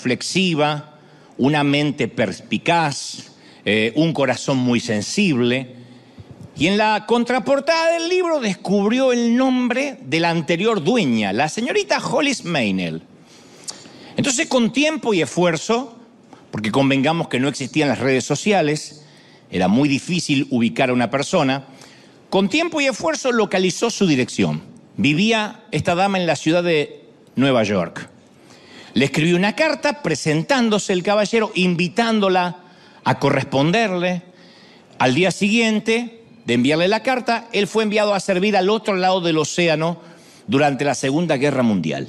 reflexiva, una mente perspicaz, un corazón muy sensible. Y en la contraportada del libro descubrió el nombre de la anterior dueña, la señorita Hollis Maynell. Entonces, con tiempo y esfuerzo, porque convengamos que no existían las redes sociales, era muy difícil ubicar a una persona, con tiempo y esfuerzo localizó su dirección. Vivía esta dama en la ciudad de Nueva York. Le escribió una carta presentándose el caballero, invitándola a corresponderle. Al día siguiente de enviarle la carta, él fue enviado a servir al otro lado del océano durante la Segunda Guerra Mundial.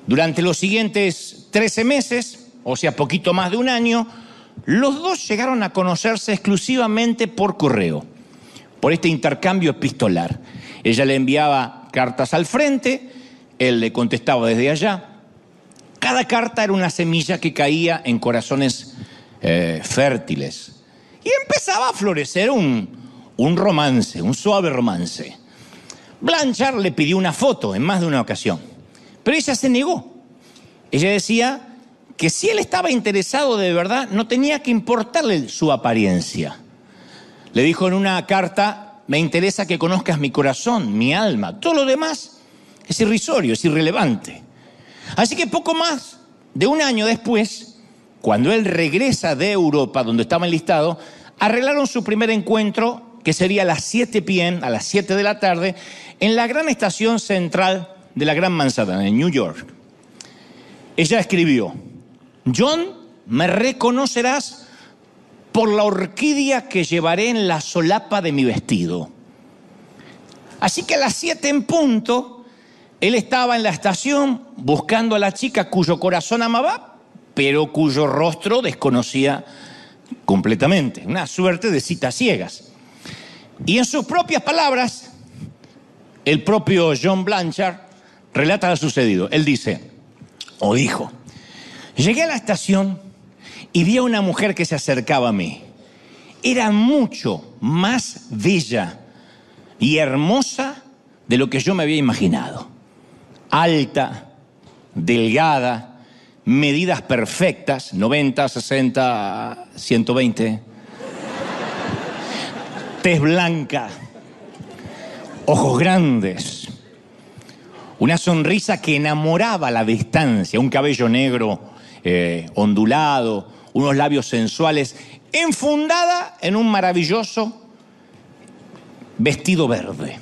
Durante los siguientes 13 meses, o sea, poquito más de un año, los dos llegaron a conocerse exclusivamente por correo, por este intercambio epistolar. Ella le enviaba cartas al frente, él le contestaba desde allá. Cada carta era una semilla que caía en corazones fértiles. Y empezaba a florecer un romance, un suave romance. Blanchard le pidió una foto en más de una ocasión, pero ella se negó. Ella decía que si él estaba interesado de verdad, no tenía que importarle su apariencia. Le dijo en una carta: me interesa que conozcas mi corazón, mi alma. Todo lo demás es irrisorio, es irrelevante. Así que poco más de un año después, cuando él regresa de Europa, donde estaba enlistado, arreglaron su primer encuentro, que sería a las 7 p.m., a las 7 de la tarde, en la gran estación central de la Gran Manzana, en New York. Ella escribió: John, me reconocerás por la orquídea que llevaré en la solapa de mi vestido. Así que a las 7 en punto, él estaba en la estación buscando a la chica cuyo corazón amaba, pero cuyo rostro desconocía completamente. Una suerte de citas ciegas. Y en sus propias palabras, el propio John Blanchard relata lo sucedido. Él dice, o dijo: llegué a la estación y vi a una mujer que se acercaba a mí. Era mucho más bella y hermosa de lo que yo me había imaginado. Alta, delgada, medidas perfectas, 90, 60, 120. Tez blanca, ojos grandes, una sonrisa que enamoraba a la distancia, un cabello negro ondulado, unos labios sensuales, enfundada en un maravilloso vestido verde.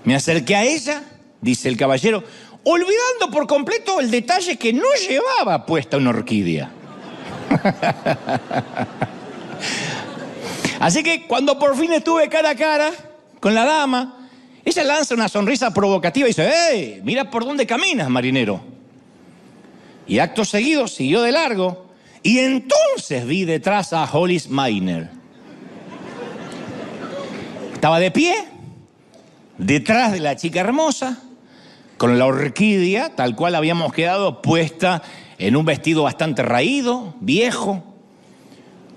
Me acerqué a ella, dice el caballero, olvidando por completo el detalle que no llevaba puesta una orquídea. Así que cuando por fin estuve cara a cara con la dama, ella lanza una sonrisa provocativa y dice: ¡Hey! Mira por dónde caminas, marinero. Y acto seguido siguió de largo y entonces vi detrás a Hollis Maynell. Estaba de pie, detrás de la chica hermosa, con la orquídea, tal cual habíamos quedado, puesta en un vestido bastante raído, viejo.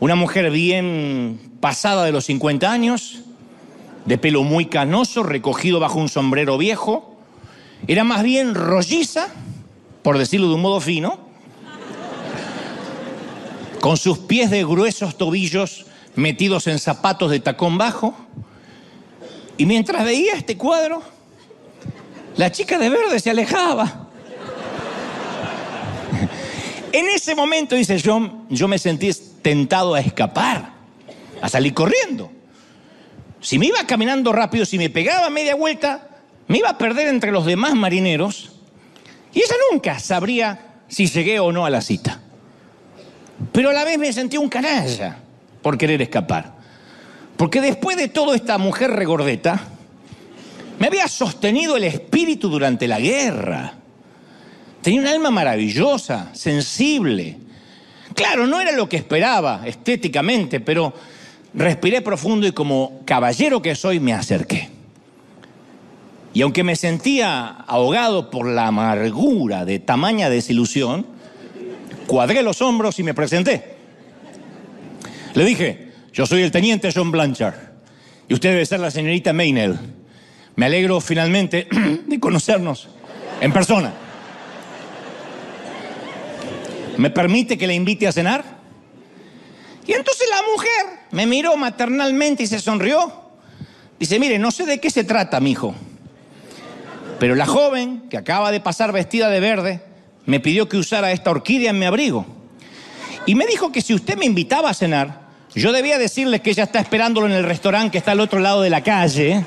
Una mujer bien pasada de los 50 años, de pelo muy canoso, recogido bajo un sombrero viejo. Era más bien rolliza, por decirlo de un modo fino, con sus pies de gruesos tobillos metidos en zapatos de tacón bajo. Y mientras veía este cuadro, la chica de verde se alejaba. En ese momento, dice John, yo me sentí tentado a escapar, a salir corriendo. Si me iba caminando rápido, si me pegaba media vuelta, me iba a perder entre los demás marineros y ella nunca sabría si llegué o no a la cita. Pero a la vez me sentí un canalla por querer escapar. Porque después de todo, esta mujer regordeta me había sostenido el espíritu durante la guerra. Tenía un alma maravillosa, sensible. Claro, no era lo que esperaba estéticamente, pero respiré profundo y como caballero que soy me acerqué. Y aunque me sentía ahogado por la amargura de tamaña desilusión, cuadré los hombros y me presenté. Le dije: yo soy el teniente John Blanchard y usted debe ser la señorita Maynell. Me alegro finalmente de conocernos en persona. ¿Me permite que le invite a cenar? Y entonces la mujer me miró maternalmente y se sonrió. Dice, mire, no sé de qué se trata, mijo, pero la joven que acaba de pasar vestida de verde me pidió que usara esta orquídea en mi abrigo. Y me dijo que si usted me invitaba a cenar, yo debía decirle que ella está esperándolo en el restaurante que está al otro lado de la calle.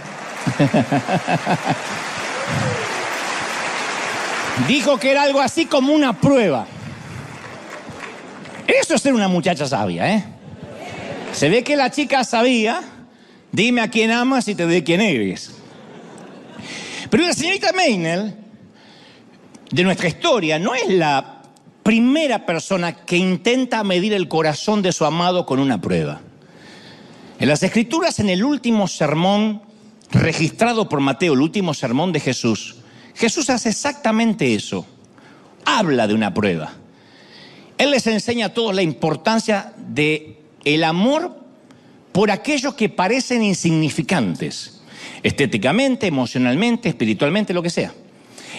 Dijo que era algo así como una prueba. Eso es ser una muchacha sabia, ¿eh? Se ve que la chica sabía, dime a quién amas y te doy quién eres. Pero la señorita Meinel, de nuestra historia, no es la primera persona que intenta medir el corazón de su amado con una prueba. En las Escrituras, en el último sermón registrado por Mateo, el último sermón de Jesús, Jesús hace exactamente eso. Habla de una prueba. Él les enseña a todos la importancia del amor por aquellos que parecen insignificantes, estéticamente, emocionalmente, espiritualmente, lo que sea.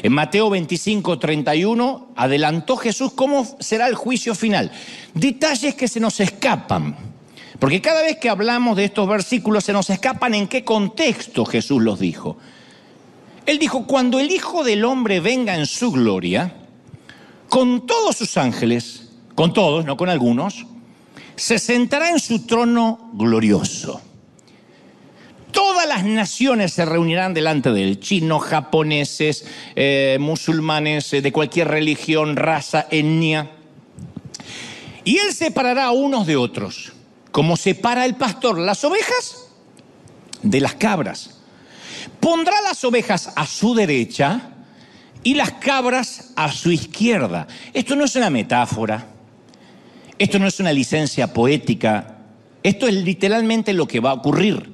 En Mateo 25:31 adelantó Jesús cómo será el juicio final. Detalles que se nos escapan, porque cada vez que hablamos de estos versículos se nos escapan en qué contexto Jesús los dijo. Él dijo, cuando el Hijo del Hombre venga en su gloria, con todos sus ángeles, con todos, no con algunos, se sentará en su trono glorioso. Todas las naciones se reunirán delante de él, chinos, japoneses, musulmanes, de cualquier religión, raza, etnia. Y él separará a unos de otros, como separa el pastor las ovejas de las cabras. Pondrá las ovejas a su derecha y las cabras a su izquierda. Esto no es una metáfora, esto no es una licencia poética, esto es literalmente lo que va a ocurrir.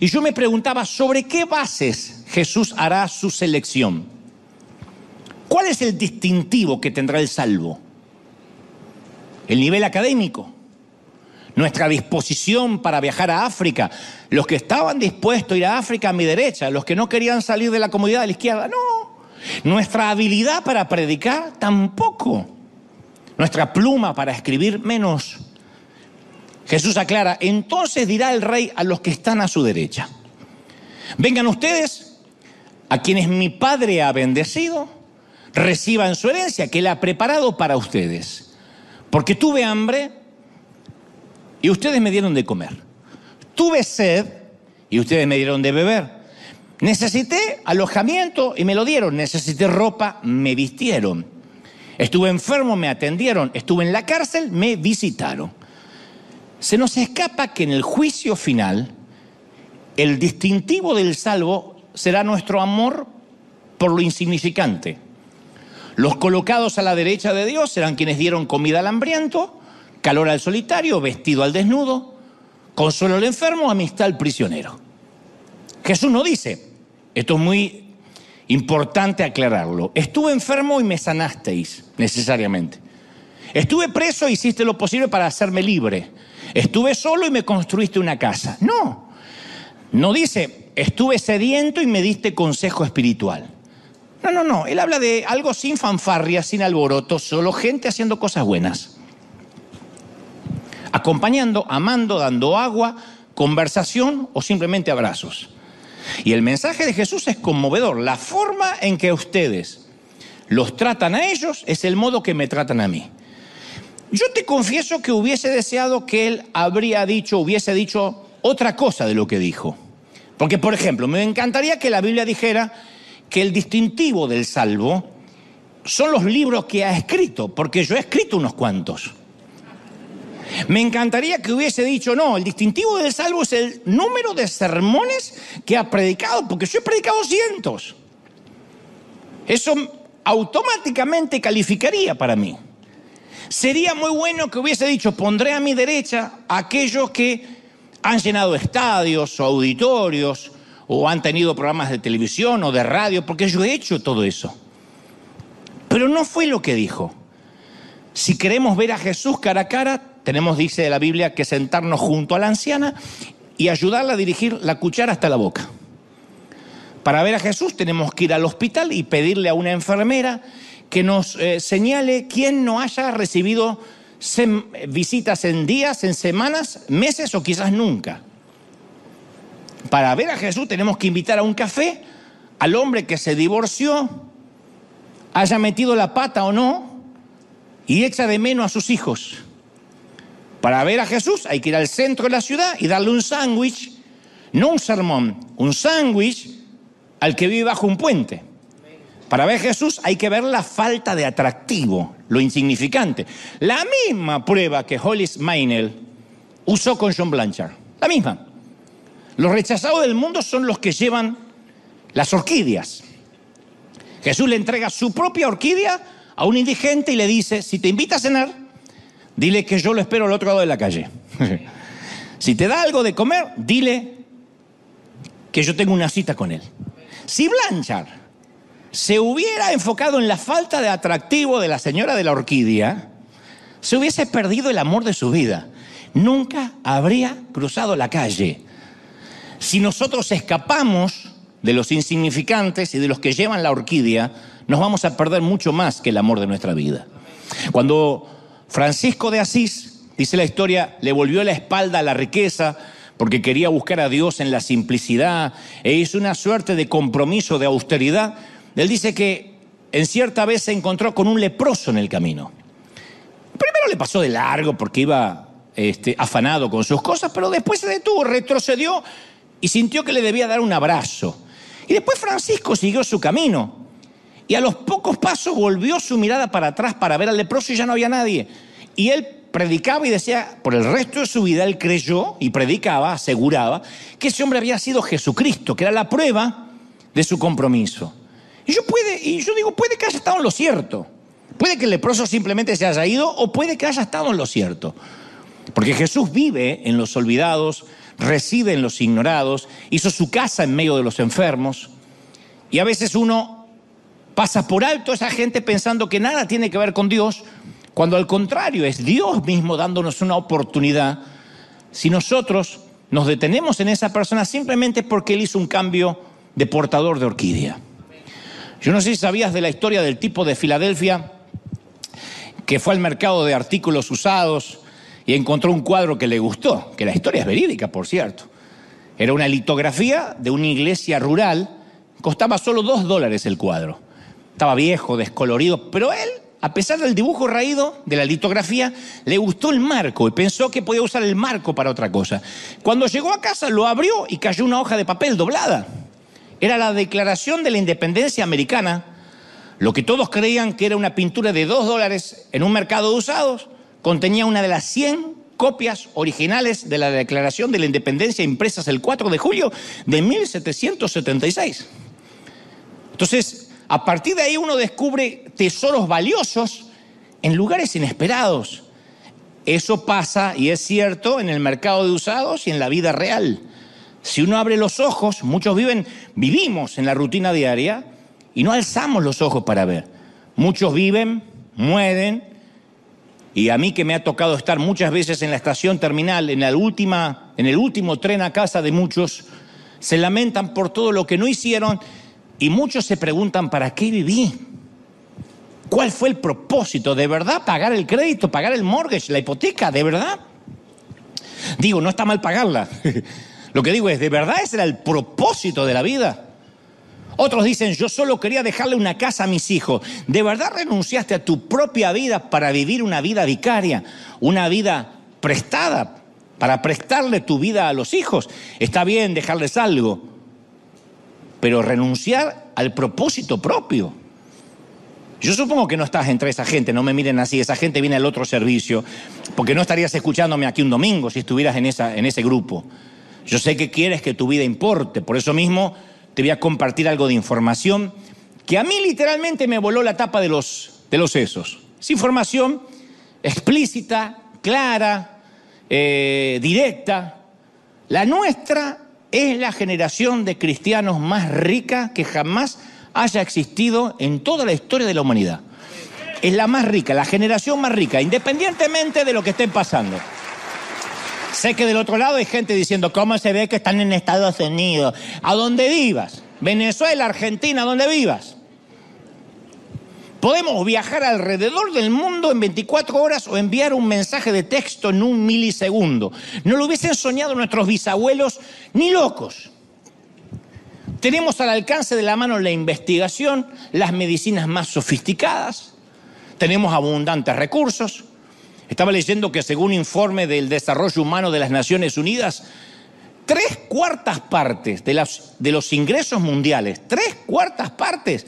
Y yo me preguntaba, ¿sobre qué bases Jesús hará su selección? ¿Cuál es el distintivo que tendrá el salvo? ¿El nivel académico? ¿Nuestra disposición para viajar a África? Los que estaban dispuestos a ir a África a mi derecha, los que no querían salir de la comodidad a la izquierda, no. ¿Nuestra habilidad para predicar? Tampoco. ¿Nuestra pluma para escribir? Menos. Jesús aclara, entonces dirá el rey a los que están a su derecha, vengan ustedes, a quienes mi Padre ha bendecido, reciban su herencia que Él ha preparado para ustedes. Porque tuve hambre y ustedes me dieron de comer. Tuve sed y ustedes me dieron de beber. Necesité alojamiento y me lo dieron. Necesité ropa, me vistieron. Estuve enfermo, me atendieron. Estuve en la cárcel, me visitaron. Se nos escapa que en el juicio final, el distintivo del salvo será nuestro amor por lo insignificante. Los colocados a la derecha de Dios serán quienes dieron comida al hambriento, calor al solitario, vestido al desnudo, consuelo al enfermo, amistad al prisionero. Jesús no dice, esto es muy importante aclararlo, estuve enfermo y me sanasteis necesariamente. Estuve preso e hiciste lo posible para hacerme libre. Estuve solo y me construiste una casa. No dice, estuve sediento y me diste consejo espiritual. No. Él habla de algo sin fanfarria, sin alboroto, solo gente haciendo cosas buenas. Acompañando, amando, dando agua, conversación o simplemente abrazos. Y el mensaje de Jesús es conmovedor. La forma en que ustedes los tratan a ellos es el modo que me tratan a mí. Yo te confieso que hubiese deseado que él hubiese dicho otra cosa de lo que dijo. Porque, por ejemplo, me encantaría que la Biblia dijera que el distintivo del salvo son los libros que ha escrito, porque yo he escrito unos cuantos. Me encantaría que hubiese dicho, no, el distintivo del salvo es el número de sermones que ha predicado, porque yo he predicado cientos. Eso automáticamente calificaría para mí. Sería muy bueno que hubiese dicho, pondré a mi derecha a aquellos que han llenado estadios o auditorios o han tenido programas de televisión o de radio, porque yo he hecho todo eso. Pero no fue lo que dijo. Si queremos ver a Jesús cara a cara, tenemos, dice la Biblia, que sentarnos junto a la anciana y ayudarla a dirigir la cuchara hasta la boca. Para ver a Jesús tenemos que ir al hospital y pedirle a una enfermera que nos señale quién no haya recibido visitas en días, en semanas, meses o quizás nunca. Para ver a Jesús tenemos que invitar a un café al hombre que se divorció, haya metido la pata o no, y echa de menos a sus hijos. Para ver a Jesús hay que ir al centro de la ciudad y darle un sándwich, no un sermón, un sándwich al que vive bajo un puente. Para ver a Jesús hay que ver la falta de atractivo, lo insignificante. La misma prueba que Hollis Maynell usó con John Blanchard. La misma. Los rechazados del mundo son los que llevan las orquídeas. Jesús le entrega su propia orquídea a un indigente y le dice, si te invita a cenar, dile que yo lo espero al otro lado de la calle. Si te da algo de comer, dile que yo tengo una cita con él. Si Blanchard se hubiera enfocado en la falta de atractivo de la señora de la orquídea, se hubiese perdido el amor de su vida. Nunca habría cruzado la calle. Si nosotros escapamos de los insignificantes y de los que llevan la orquídea, nos vamos a perder mucho más que el amor de nuestra vida. Cuando Francisco de Asís, dice la historia, le volvió la espalda a la riqueza porque quería buscar a Dios en la simplicidad e hizo una suerte de compromiso, de austeridad. Él dice que en cierta vez se encontró con un leproso en el camino. Primero le pasó de largo porque iba afanado con sus cosas, pero después se detuvo, retrocedió y sintió que le debía dar un abrazo. Y después Francisco siguió su camino. Y a los pocos pasos volvió su mirada para atrás para ver al leproso y ya no había nadie. Y él predicaba y decía, por el resto de su vida él creyó y predicaba, aseguraba, que ese hombre había sido Jesucristo, que era la prueba de su compromiso. Y yo digo, puede que haya estado en lo cierto. Puede que el leproso simplemente se haya ido o puede que haya estado en lo cierto. Porque Jesús vive en los olvidados, reside en los ignorados, hizo su casa en medio de los enfermos. Y a veces uno pasa por alto a esa gente pensando que nada tiene que ver con Dios, cuando al contrario es Dios mismo dándonos una oportunidad. Si nosotros nos detenemos en esa persona simplemente porque Él hizo un cambio de portador de orquídea. Yo no sé si sabías de la historia del tipo de Filadelfia que fue al mercado de artículos usados y encontró un cuadro que le gustó, que la historia es verídica, por cierto. Era una litografía de una iglesia rural, costaba solo $2 el cuadro. Estaba viejo, descolorido, pero él, a pesar del dibujo raído de la litografía, le gustó el marco y pensó que podía usar el marco para otra cosa. Cuando llegó a casa lo abrió y cayó una hoja de papel doblada. Era la Declaración de la Independencia Americana. Lo que todos creían que era una pintura de $2 en un mercado de usados, contenía una de las 100 copias originales de la Declaración de la Independencia impresas el 4 de julio de 1776. Entonces, a partir de ahí uno descubre tesoros valiosos en lugares inesperados. Eso pasa, y es cierto, en el mercado de usados y en la vida real. Si uno abre los ojos, muchos vivimos en la rutina diaria y no alzamos los ojos para ver. Muchos viven, mueren, y a mí que me ha tocado estar muchas veces en la estación terminal, en el último tren a casa de muchos, se lamentan por todo lo que no hicieron. Y muchos se preguntan, ¿para qué viví? ¿Cuál fue el propósito? ¿De verdad pagar el crédito, pagar el mortgage, la hipoteca? ¿De verdad? Digo, no está mal pagarla. Lo que digo es, ¿de verdad ese era el propósito de la vida? Otros dicen, yo solo quería dejarle una casa a mis hijos. ¿De verdad renunciaste a tu propia vida para vivir una vida vicaria? Una vida prestada, para prestarle tu vida a los hijos. Está bien dejarles algo, pero renunciar al propósito propio. Yo supongo que no estás entre esa gente, no me miren así, esa gente viene al otro servicio, porque no estarías escuchándome aquí un domingo si estuvieras en ese grupo. Yo sé que quieres que tu vida importe, por eso mismo te voy a compartir algo de información que a mí literalmente me voló la tapa de los sesos. Es información explícita, clara, directa. La nuestra es la generación de cristianos más rica que jamás haya existido en toda la historia de la humanidad. Es la más rica, la generación más rica, independientemente de lo que estén pasando. Sé que del otro lado hay gente diciendo, ¿cómo se ve que están en Estados Unidos? A donde vivas, Venezuela, Argentina, donde vivas. Podemos viajar alrededor del mundo en 24 horas o enviar un mensaje de texto en 1 milisegundo. No lo hubiesen soñado nuestros bisabuelos ni locos. Tenemos al alcance de la mano la investigación, las medicinas más sofisticadas, tenemos abundantes recursos. Estaba leyendo que según un informe del desarrollo humano de las Naciones Unidas, 3/4 partes de los ingresos mundiales, 3/4 partes,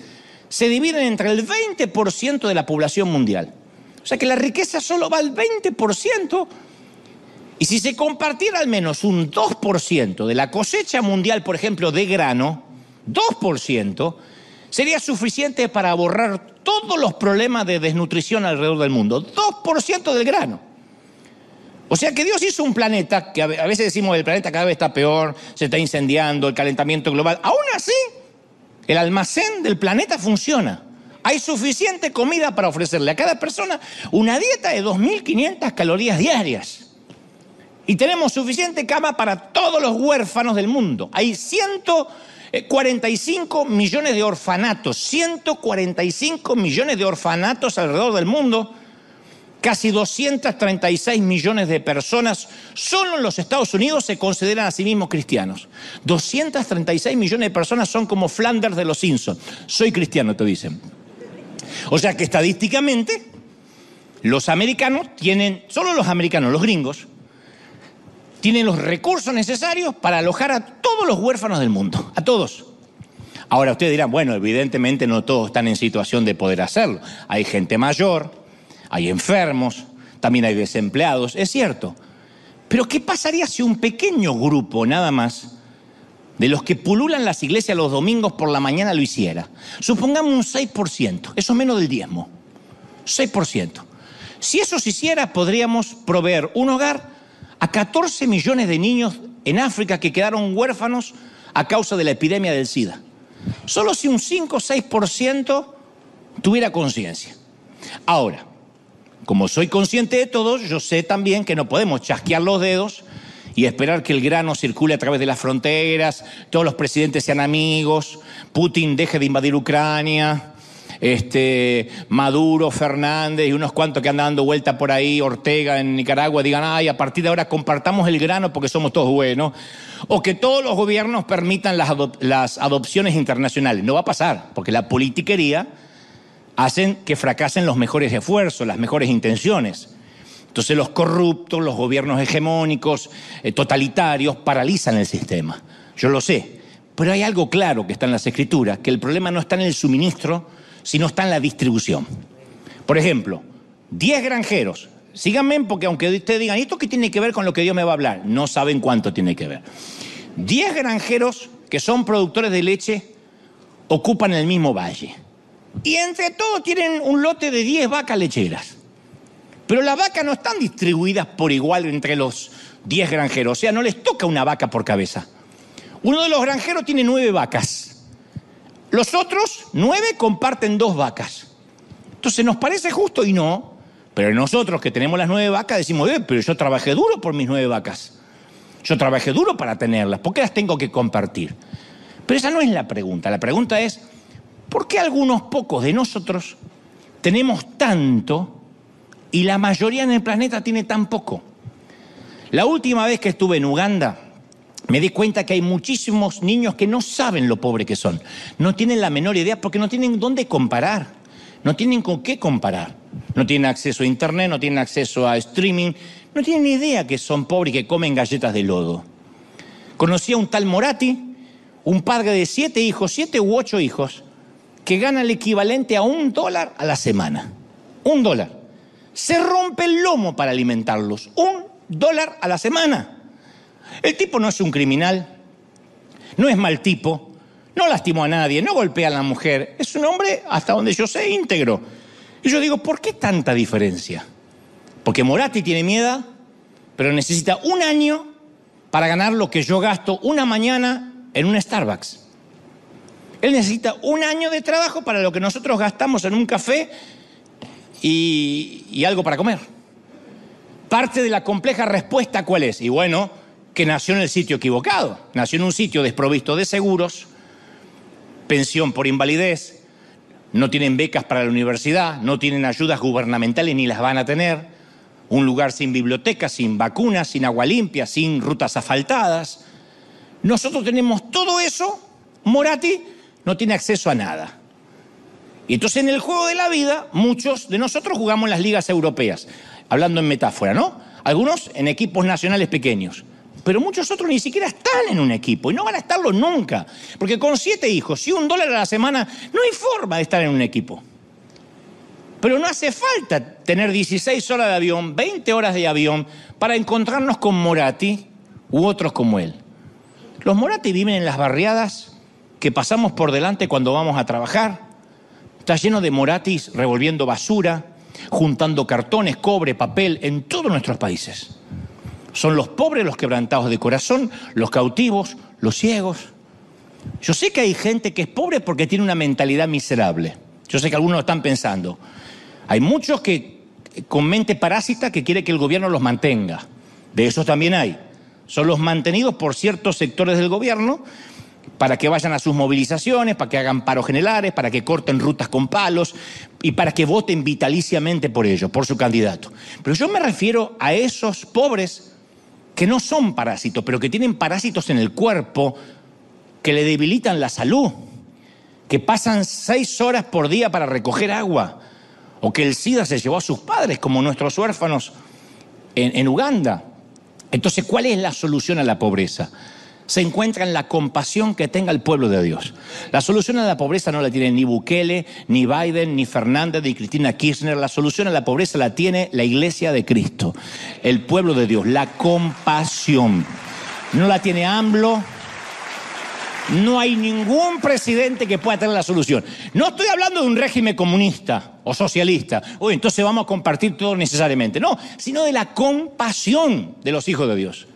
se dividen entre el 20% de la población mundial. O sea que la riqueza solo va al 20%. Y si se compartiera al menos un 2% de la cosecha mundial, por ejemplo, de grano, 2%, sería suficiente para borrar todos los problemas de desnutrición alrededor del mundo. 2% del grano. O sea que Dios hizo un planeta, que a veces decimos el planeta cada vez está peor, se está incendiando, el calentamiento global. Aún así, el almacén del planeta funciona. Hay suficiente comida para ofrecerle a cada persona una dieta de 2.500 calorías diarias. Y tenemos suficiente cama para todos los huérfanos del mundo. Hay 145 millones de orfanatos, 145 millones de orfanatos alrededor del mundo. Casi 236 millones de personas solo en los Estados Unidos se consideran a sí mismos cristianos. 236 millones de personas son como Flanders de los Simpsons. Soy cristiano, te dicen. O sea que estadísticamente los americanos tienen, solo los americanos, los gringos, tienen los recursos necesarios para alojar a todos los huérfanos del mundo, a todos. Ahora ustedes dirán, bueno, evidentemente no todos están en situación de poder hacerlo. Hay gente mayor, hay enfermos, también hay desempleados, es cierto. Pero ¿qué pasaría si un pequeño grupo nada más de los que pululan las iglesias los domingos por la mañana lo hiciera? Supongamos un 6%, eso es menos del diezmo, 6%. Si eso se hiciera, podríamos proveer un hogar a 14 millones de niños en África que quedaron huérfanos a causa de la epidemia del SIDA. Solo si un 5 o 6% tuviera conciencia. Ahora, como soy consciente de todo, yo sé también que no podemos chasquear los dedos y esperar que el grano circule a través de las fronteras, todos los presidentes sean amigos, Putin deje de invadir Ucrania, Maduro, Fernández y unos cuantos que andan dando vuelta por ahí, Ortega en Nicaragua, digan, ay, a partir de ahora compartamos el grano porque somos todos buenos. O que todos los gobiernos permitan las adopciones internacionales. No va a pasar, porque la politiquería hacen que fracasen los mejores esfuerzos, las mejores intenciones. Entonces los corruptos, los gobiernos hegemónicos, totalitarios, paralizan el sistema. Yo lo sé, pero hay algo claro que está en las Escrituras, que el problema no está en el suministro, sino está en la distribución. Por ejemplo, 10 granjeros, síganme porque aunque ustedes digan, ¿esto qué tiene que ver con lo que Dios me va a hablar? No saben cuánto tiene que ver. 10 granjeros que son productores de leche ocupan el mismo valle. Y entre todos tienen un lote de 10 vacas lecheras. Pero las vacas no están distribuidas por igual entre los 10 granjeros. O sea, no les toca una vaca por cabeza. Uno de los granjeros tiene 9 vacas. Los otros 9 comparten 2 vacas. Entonces, ¿nos parece justo? Y no. Pero nosotros que tenemos las 9 vacas decimos, pero yo trabajé duro por mis 9 vacas. Yo trabajé duro para tenerlas. ¿Por qué las tengo que compartir? Pero esa no es la pregunta. La pregunta es, ¿por qué algunos pocos de nosotros tenemos tanto y la mayoría en el planeta tiene tan poco? La última vez que estuve en Uganda, me di cuenta que hay muchísimos niños que no saben lo pobres que son. No tienen la menor idea porque no tienen dónde comparar. No tienen con qué comparar. No tienen acceso a internet, no tienen acceso a streaming. No tienen ni idea que son pobres y que comen galletas de lodo. Conocí a un tal Moratti, un padre de 7 hijos, 7 u 8 hijos, que gana el equivalente a $1 a la semana. $1. Se rompe el lomo para alimentarlos. $1 a la semana. El tipo no es un criminal, no es mal tipo, no lastimó a nadie, no golpea a la mujer. Es un hombre, hasta donde yo sé, íntegro. Y yo digo, ¿por qué tanta diferencia? Porque Moratti tiene miedo, pero necesita un año para ganar lo que yo gasto una mañana en un Starbucks. Él necesita un año de trabajo para lo que nosotros gastamos en un café y algo para comer. Parte de la compleja respuesta, ¿cuál es? Y bueno, que nació en el sitio equivocado. Nació en un sitio desprovisto de seguros, pensión por invalidez, no tienen becas para la universidad, no tienen ayudas gubernamentales ni las van a tener, un lugar sin biblioteca, sin vacunas, sin agua limpia, sin rutas asfaltadas. Nosotros tenemos todo eso, Moratti no tiene acceso a nada. Y entonces en el juego de la vida, muchos de nosotros jugamos en las ligas europeas, hablando en metáfora, ¿no? Algunos en equipos nacionales pequeños, pero muchos otros ni siquiera están en un equipo y no van a estarlo nunca, porque con 7 hijos y $1 a la semana no hay forma de estar en un equipo. Pero no hace falta tener 16 horas de avión, 20 horas de avión para encontrarnos con Moratti u otros como él. Los Moratti viven en las barriadas que pasamos por delante cuando vamos a trabajar. Está lleno de Morattis revolviendo basura, juntando cartones, cobre, papel en todos nuestros países. Son los pobres, los quebrantados de corazón, los cautivos, los ciegos. Yo sé que hay gente que es pobre porque tiene una mentalidad miserable. Yo sé que algunos lo están pensando. Hay muchos que con mente parásita que quiere que el gobierno los mantenga. De esos también hay. Son los mantenidos por ciertos sectores del gobierno para que vayan a sus movilizaciones, para que hagan paros generales, para que corten rutas con palos y para que voten vitaliciamente por ellos, por su candidato. Pero yo me refiero a esos pobres que no son parásitos, pero que tienen parásitos en el cuerpo que le debilitan la salud, que pasan 6 horas por día para recoger agua, o que el SIDA se llevó a sus padres, como nuestros huérfanos en Uganda. Entonces, ¿cuál es la solución a la pobreza? Se encuentra en la compasión que tenga el pueblo de Dios. La solución a la pobreza no la tiene ni Bukele, ni Biden, ni Fernández, ni Cristina Kirchner. La solución a la pobreza la tiene la Iglesia de Cristo, el pueblo de Dios, la compasión. No la tiene AMLO. No hay ningún presidente que pueda tener la solución. No estoy hablando de un régimen comunista o socialista. Uy, entonces vamos a compartir todo necesariamente. No, sino de la compasión de los hijos de Dios.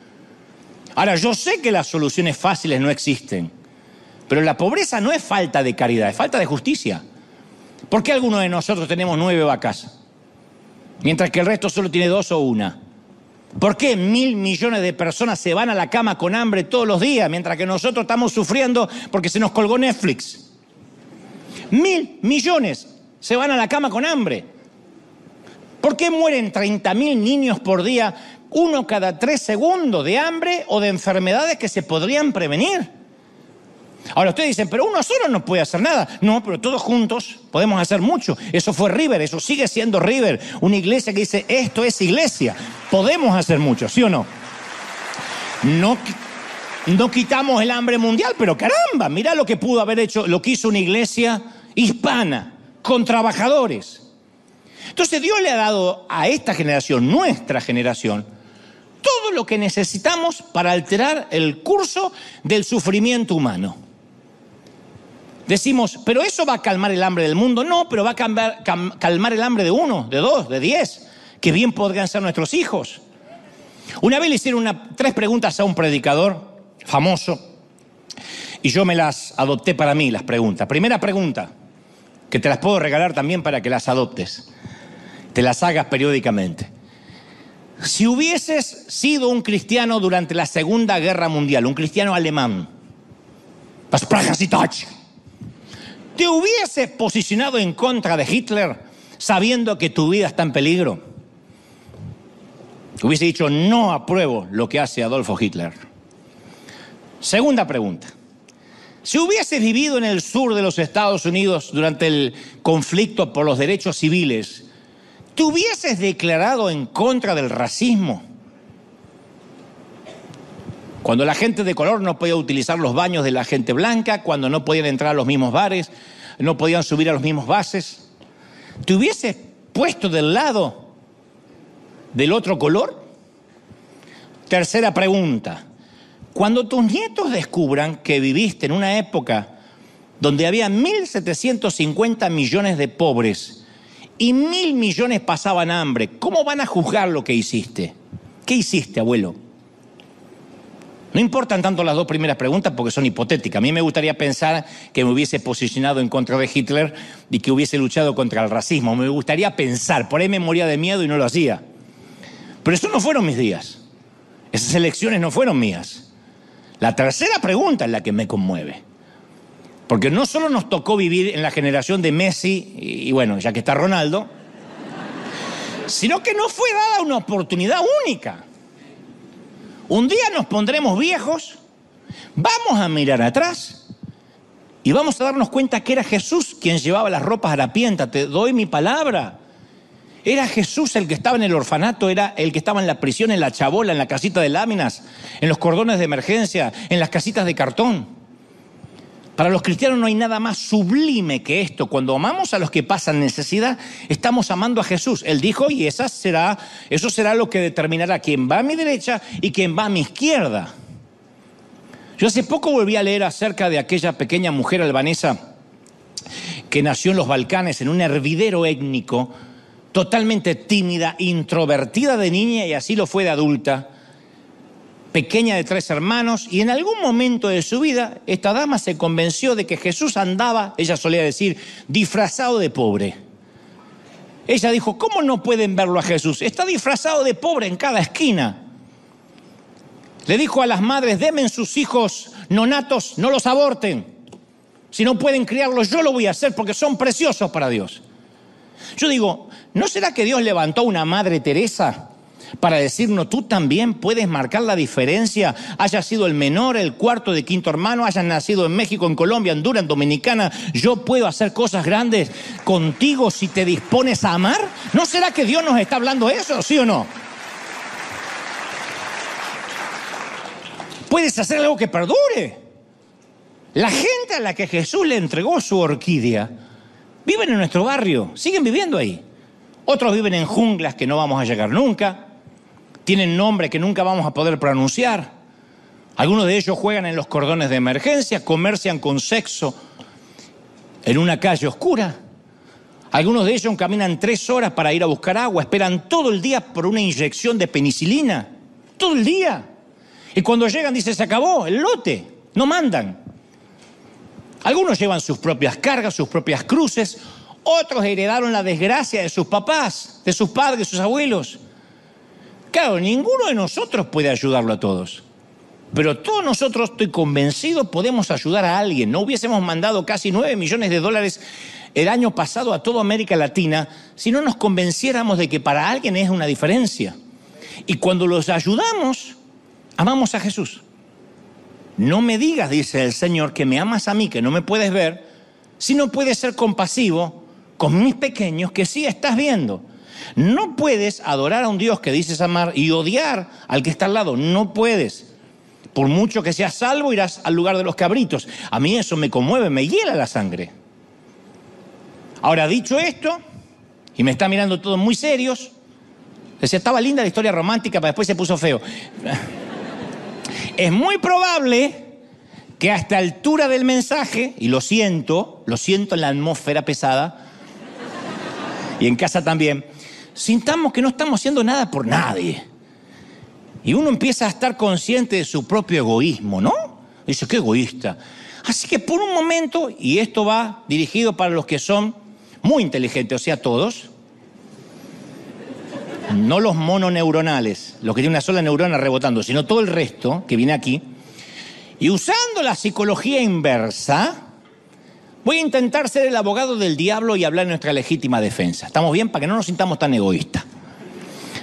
Ahora, yo sé que las soluciones fáciles no existen, pero la pobreza no es falta de caridad, es falta de justicia. ¿Por qué algunos de nosotros tenemos 9 vacas, mientras que el resto solo tiene 2 o 1? ¿Por qué 1.000 millones de personas se van a la cama con hambre todos los días, mientras que nosotros estamos sufriendo porque se nos colgó Netflix? 1.000 millones se van a la cama con hambre. ¿Por qué mueren 30.000 niños por día, 1 cada 3 segundos, de hambre o de enfermedades que se podrían prevenir? Ahora ustedes dicen, pero uno solo no puede hacer nada. No, pero todos juntos podemos hacer mucho. Eso fue River, eso sigue siendo River. Una iglesia que dice, esto es iglesia. Podemos hacer mucho, ¿sí o no? No quitamos el hambre mundial, pero caramba, mirá lo que pudo haber hecho, lo que hizo una iglesia hispana, con trabajadores. Entonces Dios le ha dado a esta generación, nuestra generación, todo lo que necesitamos para alterar el curso del sufrimiento humano. Decimos, ¿pero eso va a calmar el hambre del mundo? No, pero va a calmar el hambre de 1, de 2, de 10, que bien podrían ser nuestros hijos. Una vez le hicieron 3 preguntas a un predicador famoso y yo me las adopté para mí, las preguntas. Primera pregunta, que te las puedo regalar también para que las adoptes, te las hagas periódicamente. Si hubieses sido un cristiano durante la Segunda Guerra Mundial, un cristiano alemán, ¿te hubieses posicionado en contra de Hitler sabiendo que tu vida está en peligro? Hubiese dicho, no apruebo lo que hace Adolfo Hitler. Segunda pregunta. Si hubieses vivido en el sur de los Estados Unidos durante el conflicto por los derechos civiles, ¿te hubieses declarado en contra del racismo? Cuando la gente de color no podía utilizar los baños de la gente blanca, cuando no podían entrar a los mismos bares, no podían subir a los mismos buses, ¿te hubieses puesto del lado del otro color? Tercera pregunta. Cuando tus nietos descubran que viviste en una época donde había 1.750 millones de pobres y 1.000 millones pasaban hambre, ¿cómo van a juzgar lo que hiciste? ¿Qué hiciste, abuelo? No importan tanto las 2 primeras preguntas porque son hipotéticas. A mí me gustaría pensar que me hubiese posicionado en contra de Hitler y que hubiese luchado contra el racismo. Me gustaría pensar, por ahí me moría de miedo y no lo hacía. Pero esos no fueron mis días. Esas elecciones no fueron mías. La tercera pregunta es la que me conmueve. Porque no solo nos tocó vivir en la generación de Messi, y bueno, ya que está Ronaldo, sino que nos fue dada una oportunidad única. Un día nos pondremos viejos, vamos a mirar atrás y vamos a darnos cuenta que era Jesús quien llevaba las ropas harapientas. Te doy mi palabra. Era Jesús el que estaba en el orfanato, era el que estaba en la prisión, en la chabola, en la casita de láminas, en los cordones de emergencia, en las casitas de cartón. Para los cristianos no hay nada más sublime que esto. Cuando amamos a los que pasan necesidad, estamos amando a Jesús. Él dijo, y eso será lo que determinará quién va a mi derecha y quién va a mi izquierda. Yo hace poco volví a leer acerca de aquella pequeña mujer albanesa que nació en los Balcanes, en un hervidero étnico, totalmente tímida, introvertida de niña y así lo fue de adulta, pequeña de 3 hermanos, y en algún momento de su vida esta dama se convenció de que Jesús andaba, ella solía decir, disfrazado de pobre. Ella dijo, ¿cómo no pueden verlo a Jesús? Está disfrazado de pobre en cada esquina. Le dijo a las madres, denme sus hijos nonatos, no los aborten. Si no pueden criarlos, yo lo voy a hacer porque son preciosos para Dios. Yo digo, ¿no será que Dios levantó una Madre Teresa para decirnos, tú también puedes marcar la diferencia? Hayas sido el menor, el cuarto de quinto hermano, hayas nacido en México, en Colombia, Honduras, en Dominicana, yo puedo hacer cosas grandes contigo si te dispones a amar. ¿No será que Dios nos está hablando eso, sí o no? Puedes hacer algo que perdure. La gente a la que Jesús le entregó su orquídea viven en nuestro barrio, siguen viviendo ahí. Otros viven en junglas que no vamos a llegar nunca, tienen nombres que nunca vamos a poder pronunciar. Algunos de ellos juegan en los cordones de emergencia, comercian con sexo en una calle oscura. Algunos de ellos caminan 3 horas para ir a buscar agua, esperan todo el día por una inyección de penicilina, todo el día. Y cuando llegan dicen, se acabó el lote, no mandan. Algunos llevan sus propias cargas, sus propias cruces. Otros heredaron la desgracia de sus papás, de sus padres, de sus abuelos. Claro, ninguno de nosotros puede ayudarlo a todos. Pero todos nosotros, estoy convencido, podemos ayudar a alguien. No hubiésemos mandado casi $9 millones el año pasado a toda América Latina si no nos convenciéramos de que para alguien es una diferencia. Y cuando los ayudamos, amamos a Jesús. No me digas, dice el Señor, que me amas a mí, que no me puedes ver, si no puedes ser compasivo con mis pequeños que sí estás viendo. No puedes adorar a un Dios que dices amar y odiar al que está al lado. No puedes. Por mucho que seas salvo, irás al lugar de los cabritos. A mí eso me conmueve, me hiela la sangre. Ahora, dicho esto, y me está mirando todos muy serios, decía, estaba linda la historia romántica, pero después se puso feo. Es muy probable que a esta altura del mensaje, y lo siento en la atmósfera pesada, y en casa también, sintamos que no estamos haciendo nada por nadie. Y uno empieza a estar consciente de su propio egoísmo, ¿no? Dice, qué egoísta. Así que por un momento, y esto va dirigido para los que son muy inteligentes, o sea, todos, no los mononeuronales, los que tienen una sola neurona rebotando, sino todo el resto que viene aquí. Y usando la psicología inversa, voy a intentar ser el abogado del diablo y hablar en nuestra legítima defensa. ¿Estamos bien? Para que no nos sintamos tan egoístas.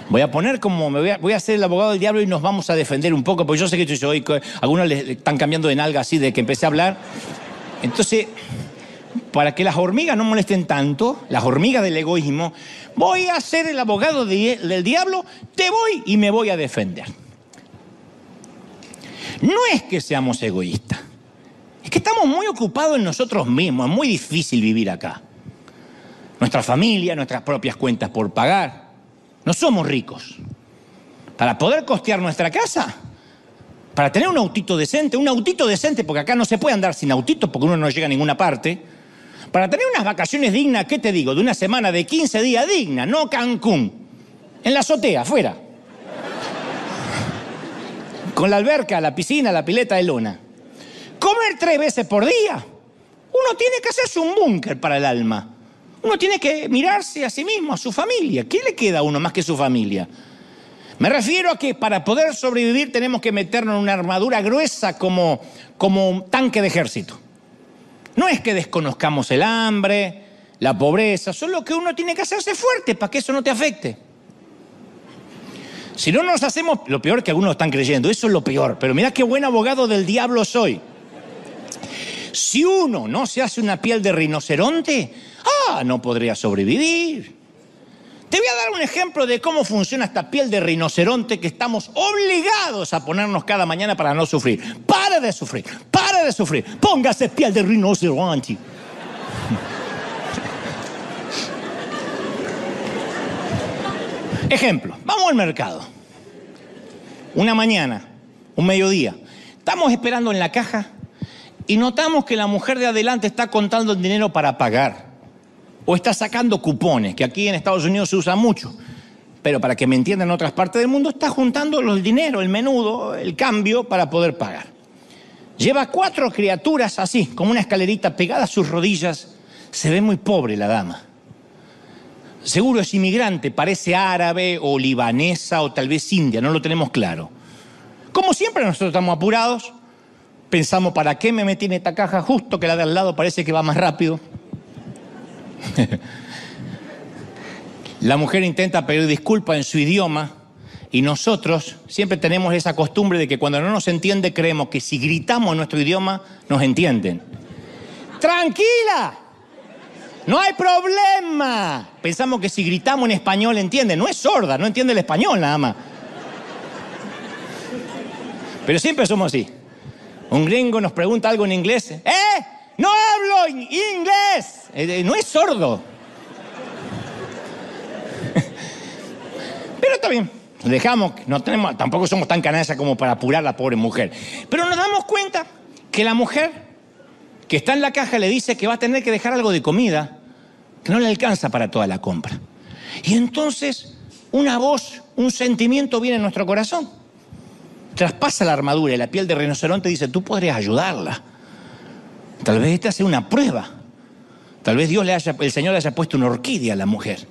Voy a poner como voy a ser el abogado del diablo y nos vamos a defender un poco, porque yo sé que hoy algunos le están cambiando de nalga así de que empecé a hablar. Entonces, para que las hormigas no molesten tanto, las hormigas del egoísmo, voy a ser el abogado del diablo, te voy y me voy a defender. No es que seamos egoístas, es que estamos muy ocupados en nosotros mismos, es muy difícil vivir acá. Nuestra familia, nuestras propias cuentas por pagar, no somos ricos. Para poder costear nuestra casa, para tener un autito decente, porque acá no se puede andar sin autito porque uno no llega a ninguna parte. Para tener unas vacaciones dignas, ¿qué te digo? De una semana de 15 días digna, no Cancún. En la azotea, afuera. Con la alberca, la piscina, la pileta de lona. Comer 3 veces por día. Uno tiene que hacerse un búnker para el alma. Uno tiene que mirarse a sí mismo, a su familia. ¿Qué le queda a uno más que su familia? Me refiero a que para poder sobrevivir tenemos que meternos en una armadura gruesa como un tanque de ejército. No es que desconozcamos el hambre, la pobreza, solo que uno tiene que hacerse fuerte para que eso no te afecte. Si no nos hacemos, lo peor que algunos están creyendo, eso es lo peor, pero mirá qué buen abogado del diablo soy. Si uno no se hace una piel de rinoceronte, no podría sobrevivir. Te voy a dar un ejemplo de cómo funciona esta piel de rinoceronte que estamos obligados a ponernos cada mañana para no sufrir. ¡Para de sufrir! ¡Para de sufrir! ¡Póngase piel de rinoceronte! Ejemplo, vamos al mercado. Una mañana, un mediodía, estamos esperando en la caja y notamos que la mujer de adelante está contando el dinero para pagar. O está sacando cupones, que aquí en Estados Unidos se usa mucho. Pero para que me entiendan en otras partes del mundo, está juntando el dinero, el menudo, el cambio para poder pagar. Lleva 4 criaturas así, como una escalerita pegada a sus rodillas. Se ve muy pobre la dama. Seguro es inmigrante, parece árabe o libanesa o tal vez india, no lo tenemos claro. Como siempre nosotros estamos apurados, pensamos, ¿para qué me metí en esta caja? Justo que la de al lado parece que va más rápido. La mujer intenta pedir disculpas en su idioma y nosotros siempre tenemos esa costumbre de que cuando no nos entiende creemos que si gritamos en nuestro idioma nos entienden. ¡Tranquila! ¡No hay problema! Pensamos que si gritamos en español entiende. No es sorda, no entiende el español nada más. Pero siempre somos así. Un gringo nos pregunta algo en inglés. ¡No hablo inglés! No es sordo. Pero está bien. Dejamos, tampoco somos tan canallas como para apurar a la pobre mujer. Pero nos damos cuenta que la mujer que está en la caja le dice que va a tener que dejar algo de comida, que no le alcanza para toda la compra. Y entonces una voz, un sentimiento viene en nuestro corazón. Traspasa la armadura y la piel de rinoceronte dice, tú podrías ayudarla. Tal vez esta sea una prueba. Tal vez el Señor le haya puesto una orquídea a la mujer.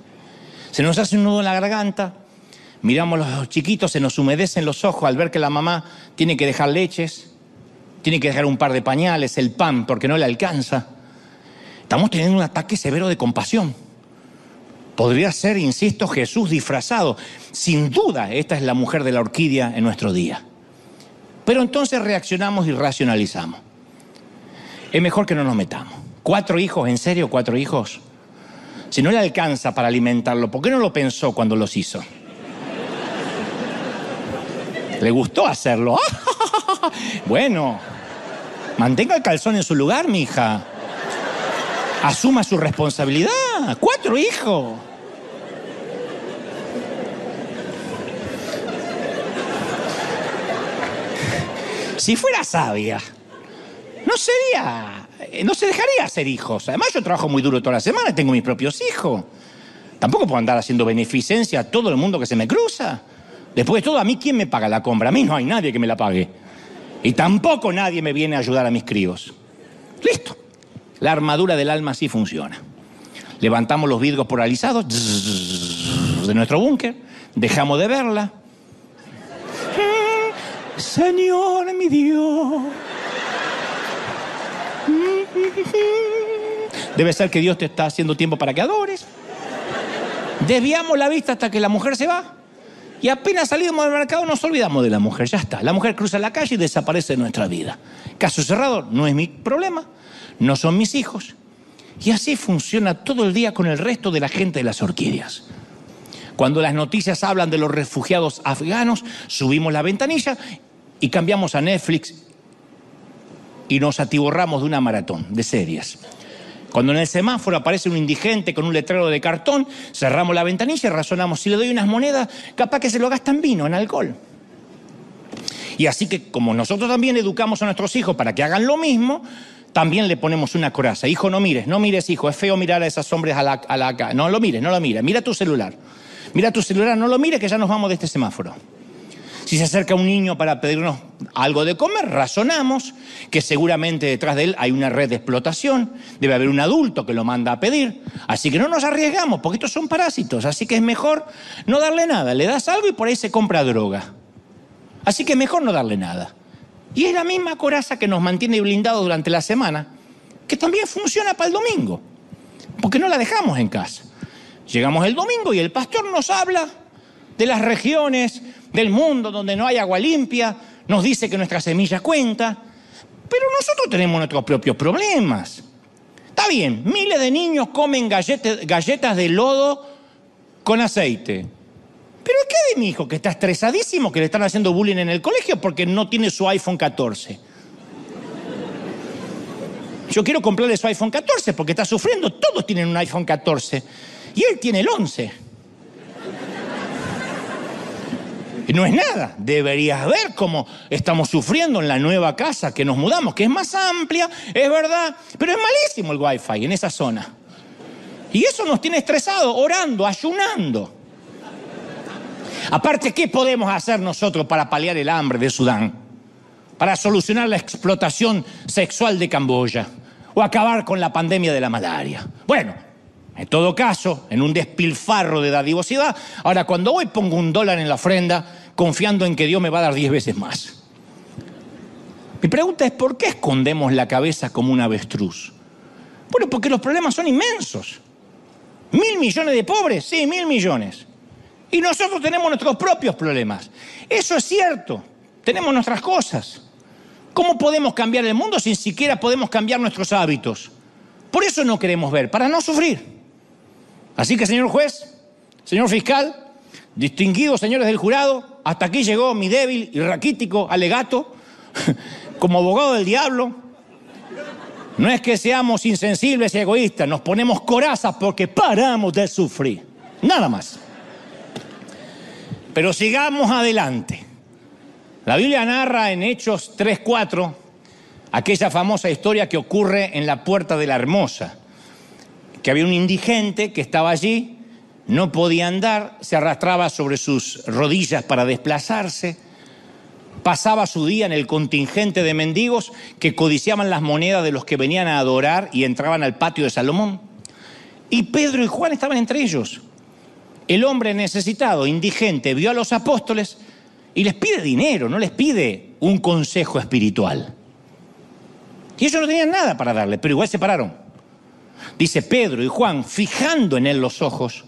Se nos hace un nudo en la garganta, miramos a los chiquitos, se nos humedecen los ojos al ver que la mamá tiene que dejar leches, tiene que dejar un par de pañales, el pan, porque no le alcanza. Estamos teniendo un ataque severo de compasión. Podría ser, insisto, Jesús disfrazado. Sin duda, esta es la mujer de la orquídea en nuestro día. Pero entonces reaccionamos y racionalizamos. Es mejor que no nos metamos. 4 hijos, ¿en serio 4 hijos? Si no le alcanza para alimentarlo, ¿por qué no lo pensó cuando los hizo? ¿Le gustó hacerlo? Bueno, mantenga el calzón en su lugar, mija. Asuma su responsabilidad. 4 hijos. Si fuera sabia, no se dejaría hacer hijos. Además, yo trabajo muy duro toda la semana y tengo mis propios hijos. Tampoco puedo andar haciendo beneficencia a todo el mundo que se me cruza. Después de todo, ¿a mí quién me paga la compra? A mí no hay nadie que me la pague. Y tampoco nadie me viene a ayudar a mis críos. Listo. La armadura del alma sí funciona. Levantamos los vidrios polarizados de nuestro búnker, dejamos de verla. Señor, mi Dios. Debe ser que Dios te está haciendo tiempo para que adores. Desviamos la vista hasta que la mujer se va. Y apenas salimos del mercado nos olvidamos de la mujer. Ya está. La mujer cruza la calle y desaparece de nuestra vida. Caso cerrado, no es mi problema. No son mis hijos. Y así funciona todo el día con el resto de la gente de las orquídeas. Cuando las noticias hablan de los refugiados afganos, subimos la ventanilla y cambiamos a Netflix y nos atiborramos de una maratón de series. Cuando en el semáforo aparece un indigente con un letrero de cartón, cerramos la ventanilla y razonamos, si le doy unas monedas, capaz que se lo gasta en vino, en alcohol. Y así que, como nosotros también educamos a nuestros hijos para que hagan lo mismo, también le ponemos una coraza. Hijo, no mires, hijo, es feo mirar a esos hombres a la no lo mires, mira tu celular. Mira tu celular, no lo mires, que ya nos vamos de este semáforo. Si se acerca un niño para pedirnos algo de comer, razonamos que seguramente detrás de él hay una red de explotación, debe haber un adulto que lo manda a pedir, así que no nos arriesgamos, porque estos son parásitos, así que es mejor no darle nada, le das algo y por ahí se compra droga. Así que mejor no darle nada. Y es la misma coraza que nos mantiene blindados durante la semana que también funciona para el domingo, porque no la dejamos en casa. Llegamos el domingo y el pastor nos habla de las regiones del mundo donde no hay agua limpia, nos dice que nuestra semilla cuenta, pero nosotros tenemos nuestros propios problemas. Está bien, miles de niños comen galletas de lodo con aceite. ¿Pero qué de mi hijo que está estresadísimo, que le están haciendo bullying en el colegio porque no tiene su iPhone 14? Yo quiero comprarle su iPhone 14 porque está sufriendo. Todos tienen un iPhone 14 y él tiene el 11. Y no es nada. Deberías ver cómo estamos sufriendo en la nueva casa que nos mudamos, que es más amplia, es verdad, pero es malísimo el Wi-Fi en esa zona. Y eso nos tiene estresados, orando, ayunando. Aparte, ¿qué podemos hacer nosotros para paliar el hambre de Sudán? Para solucionar la explotación sexual de Camboya o acabar con la pandemia de la malaria. Bueno, en todo caso, en un despilfarro de dadivosidad, ahora cuando hoy pongo $1 en la ofrenda, confiando en que Dios me va a dar 10 veces más. Mi pregunta es, ¿por qué escondemos la cabeza como un avestruz? Bueno, porque los problemas son inmensos. 1.000 millones de pobres, sí, 1.000 millones. Y nosotros tenemos nuestros propios problemas. Eso es cierto, tenemos nuestras cosas. ¿Cómo podemos cambiar el mundo si siquiera podemos cambiar nuestros hábitos? Por eso no queremos ver, para no sufrir. Así que, señor juez, señor fiscal, distinguidos señores del jurado, hasta aquí llegó mi débil y raquítico alegato como abogado del diablo. No es que seamos insensibles y egoístas, nos ponemos corazas porque paramos de sufrir. Nada más. Pero sigamos adelante. La Biblia narra en Hechos 3:4 aquella famosa historia que ocurre en la Puerta de la Hermosa, que había un indigente que estaba allí, no podía andar, se arrastraba sobre sus rodillas para desplazarse, pasaba su día en el contingente de mendigos que codiciaban las monedas de los que venían a adorar y entraban al patio de Salomón. Y Pedro y Juan estaban entre ellos. El hombre necesitado, indigente, vio a los apóstoles y les pide dinero, no les pide un consejo espiritual. Y ellos no tenían nada para darle, pero igual se pararon. Dice Pedro y Juan, fijando en él los ojos,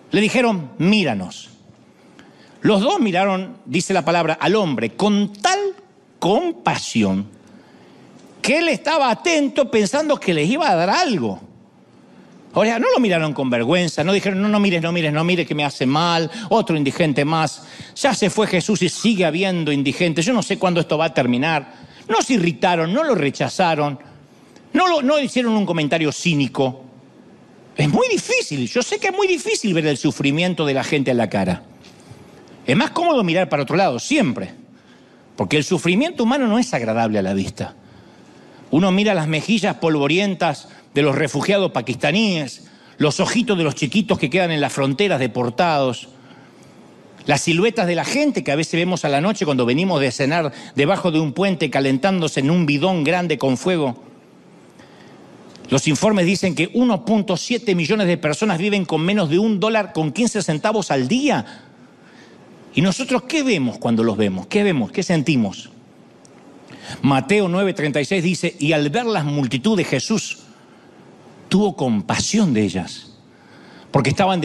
le dijeron, míranos. Los dos miraron, dice la palabra, al hombre con tal compasión que él estaba atento pensando que les iba a dar algo. O sea, no lo miraron con vergüenza, no dijeron, no mires que me hace mal, otro indigente más. Ya se fue Jesús y sigue habiendo indigentes, yo no sé cuándo esto va a terminar. No se irritaron, no lo rechazaron, no hicieron un comentario cínico. Es muy difícil, yo sé que es muy difícil ver el sufrimiento de la gente a la cara. Es más cómodo mirar para otro lado, siempre. Porque el sufrimiento humano no es agradable a la vista. Uno mira las mejillas polvorientas de los refugiados pakistaníes, los ojitos de los chiquitos que quedan en las fronteras deportados, las siluetas de la gente que a veces vemos a la noche cuando venimos de cenar debajo de un puente calentándose en un bidón grande con fuego. Los informes dicen que 1.7 millones de personas viven con menos de $1.15 al día. ¿Y nosotros qué vemos cuando los vemos? ¿Qué vemos? ¿Qué sentimos? Mateo 9:36 dice, y al ver las multitudes Jesús tuvo compasión de ellas, porque estaban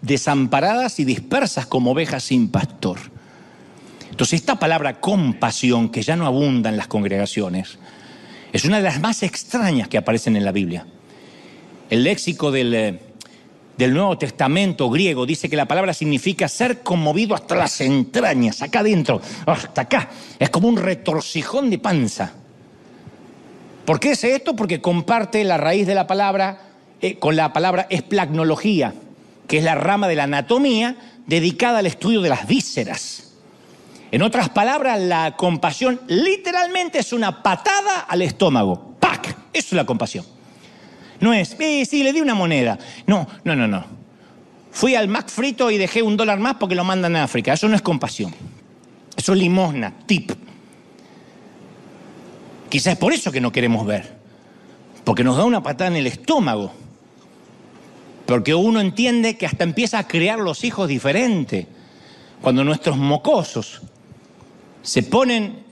desamparadas y dispersas como ovejas sin pastor. Entonces esta palabra compasión, que ya no abunda en las congregaciones, es una de las más extrañas que aparecen en la Biblia. El léxico del Nuevo Testamento griego dice que la palabra significa ser conmovido hasta las entrañas, acá adentro, hasta acá. Es como un retorcijón de panza. ¿Por qué es esto? Porque comparte la raíz de la palabra con la palabra esplagnología, que es la rama de la anatomía dedicada al estudio de las vísceras. En otras palabras, la compasión literalmente es una patada al estómago. ¡Pac! Eso es la compasión. No es, sí, le di una moneda. No. Fui al Mac frito y dejé $1 más porque lo mandan a África. Eso no es compasión. Eso es limosna, tip. Quizás es por eso que no queremos ver. Porque nos da una patada en el estómago. Porque uno entiende que hasta empieza a crear los hijos diferentes. Cuando nuestros mocosos se ponen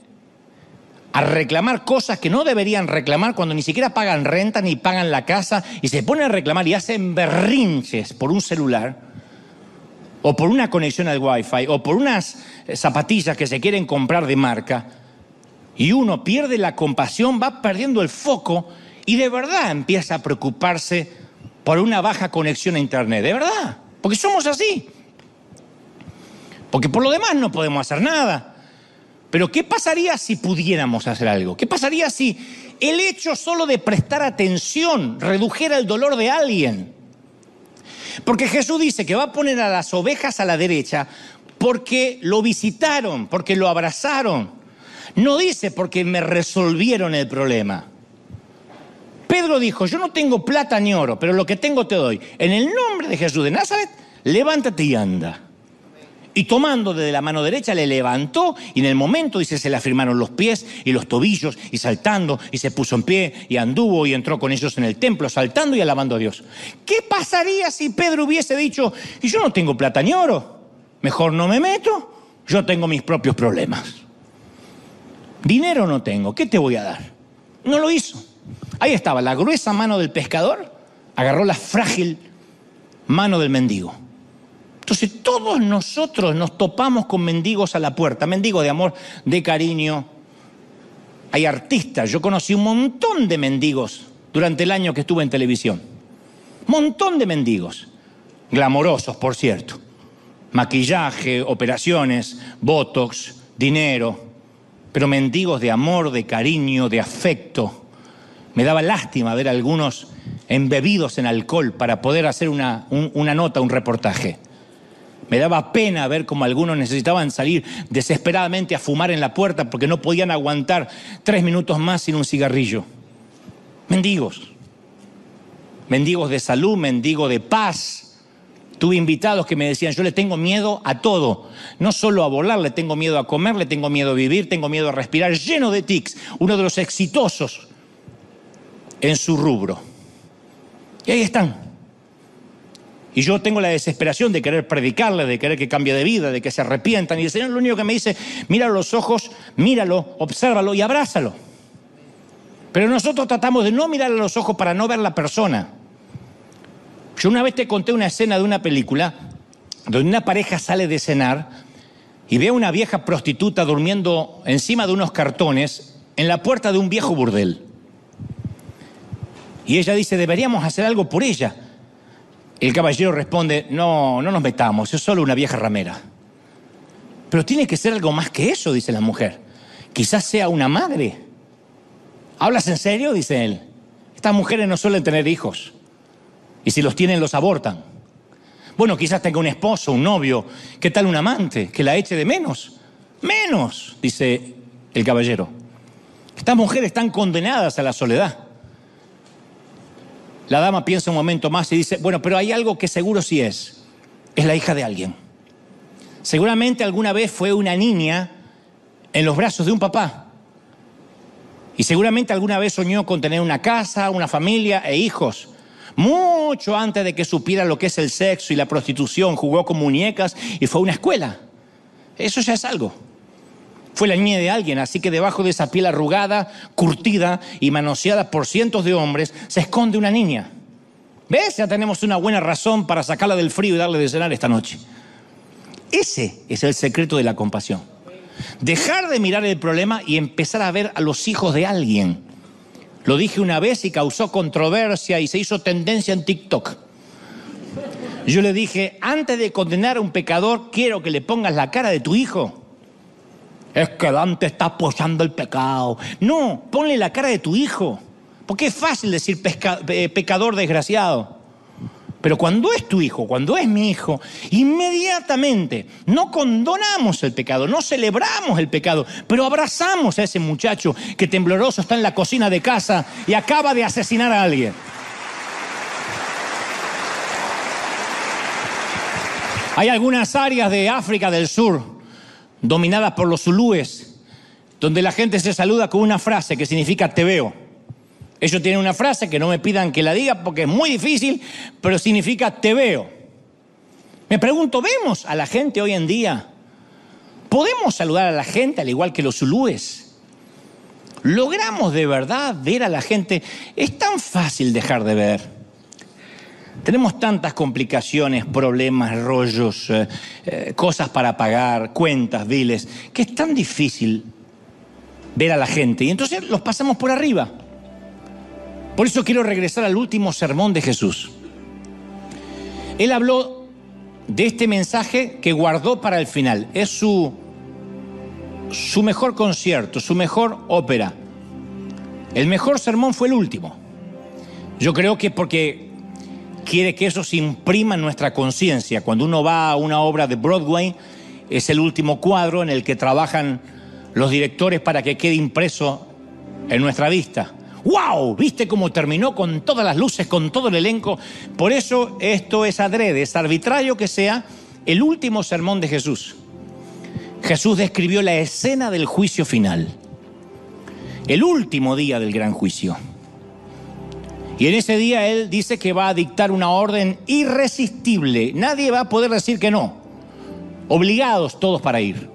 a reclamar cosas que no deberían reclamar cuando ni siquiera pagan renta ni pagan la casa y se ponen a reclamar y hacen berrinches por un celular o por una conexión al Wi-Fi o por unas zapatillas que se quieren comprar de marca, y uno pierde la compasión, va perdiendo el foco y de verdad empieza a preocuparse por una baja conexión a internet, de verdad, porque somos así, porque por lo demás no podemos hacer nada. Pero ¿qué pasaría si pudiéramos hacer algo? ¿Qué pasaría si el hecho solo de prestar atención redujera el dolor de alguien? Porque Jesús dice que va a poner a las ovejas a la derecha porque lo visitaron, porque lo abrazaron. No dice porque me resolvieron el problema. Pedro dijo, yo no tengo plata ni oro, pero lo que tengo te doy. En el nombre de Jesús de Nazaret, levántate y anda. Y tomando de la mano derecha le levantó y en el momento, dice, se le afirmaron los pies y los tobillos y saltando y se puso en pie y anduvo y entró con ellos en el templo saltando y alabando a Dios. ¿Qué pasaría si Pedro hubiese dicho, y yo no tengo plata ni oro, mejor no me meto, yo tengo mis propios problemas? Dinero no tengo, ¿qué te voy a dar? No lo hizo. Ahí estaba la gruesa mano del pescador, agarró la frágil mano del mendigo. Entonces todos nosotros nos topamos con mendigos a la puerta, mendigos de amor, de cariño. Hay artistas, yo conocí un montón de mendigos durante el año que estuve en televisión. Montón de mendigos, glamorosos por cierto. Maquillaje, operaciones, botox, dinero, pero mendigos de amor, de cariño, de afecto. Me daba lástima ver a algunos embebidos en alcohol para poder hacer una nota, un reportaje. Me daba pena ver cómo algunos necesitaban salir desesperadamente a fumar en la puerta porque no podían aguantar 3 minutos más sin un cigarrillo. Mendigos. Mendigos de salud, mendigos de paz. Tuve invitados que me decían, yo le tengo miedo a todo. No solo a volar, le tengo miedo a comer, le tengo miedo a vivir, tengo miedo a respirar, lleno de tics. Uno de los exitosos en su rubro. Y ahí están. Y yo tengo la desesperación de querer predicarle, de querer que cambie de vida, de que se arrepientan. Y el Señor lo único que me dice, míralo a los ojos, míralo, obsérvalo y abrázalo. Pero nosotros tratamos de no mirar a los ojos para no ver la persona. Yo una vez te conté una escena de una película donde una pareja sale de cenar y ve a una vieja prostituta durmiendo encima de unos cartones en la puerta de un viejo burdel. Y ella dice, deberíamos hacer algo por ella. El caballero responde, no nos metamos, es solo una vieja ramera. Pero tiene que ser algo más que eso, dice la mujer. Quizás sea una madre. ¿Hablas en serio?, dice él. Estas mujeres no suelen tener hijos. Y si los tienen, los abortan. Bueno, quizás tenga un esposo, un novio. ¿Qué tal un amante? ¿Que la eche de menos? Menos, dice el caballero. Estas mujeres están condenadas a la soledad. La dama piensa un momento más y dice, bueno, pero hay algo que seguro sí es la hija de alguien. Seguramente alguna vez fue una niña en los brazos de un papá. Y seguramente alguna vez soñó con tener una casa, una familia e hijos. Mucho antes de que supiera lo que es el sexo y la prostitución, jugó con muñecas y fue a una escuela. Eso ya es algo. Fue la niña de alguien, así que debajo de esa piel arrugada, curtida y manoseada por cientos de hombres, se esconde una niña. ¿Ves? Ya tenemos una buena razón para sacarla del frío y darle de cenar esta noche. Ese es el secreto de la compasión. Dejar de mirar el problema y empezar a ver a los hijos de alguien. Lo dije una vez y causó controversia y se hizo tendencia en TikTok. Yo le dije, antes de condenar a un pecador, quiero que le pongas la cara de tu hijo. Es que Dante está apoyando el pecado. No, ponle la cara de tu hijo. Porque es fácil decir pecador desgraciado. Pero cuando es tu hijo, cuando es mi hijo, inmediatamente no condonamos el pecado, no celebramos el pecado, pero abrazamos a ese muchacho que tembloroso está en la cocina de casa y acaba de asesinar a alguien. Hay algunas áreas de África del Sur dominadas por los zulúes, donde la gente se saluda con una frase que significa te veo. Ellos tienen una frase que no me pidan que la diga porque es muy difícil, pero significa te veo. Me pregunto, ¿vemos a la gente hoy en día? ¿Podemos saludar a la gente al igual que los zulúes? ¿Logramos de verdad ver a la gente? Es tan fácil dejar de ver. Tenemos tantas complicaciones, problemas, rollos, cosas para pagar, cuentas, biles, que es tan difícil ver a la gente. Y entonces los pasamos por arriba. Por eso quiero regresar al último sermón de Jesús. Él habló de este mensaje que guardó para el final. Es su mejor concierto, su mejor ópera. El mejor sermón fue el último. Yo creo que porque quiere que eso se imprima en nuestra conciencia. Cuando uno va a una obra de Broadway, es el último cuadro en el que trabajan los directores para que quede impreso en nuestra vista. ¡Wow! ¿Viste cómo terminó con todas las luces, con todo el elenco? Por eso esto es adrede, es arbitrario que sea el último sermón de Jesús. Jesús describió la escena del juicio final, el último día del gran juicio. Y en ese día Él dice que va a dictar una orden irresistible. Nadie va a poder decir que no. Obligados todos para ir.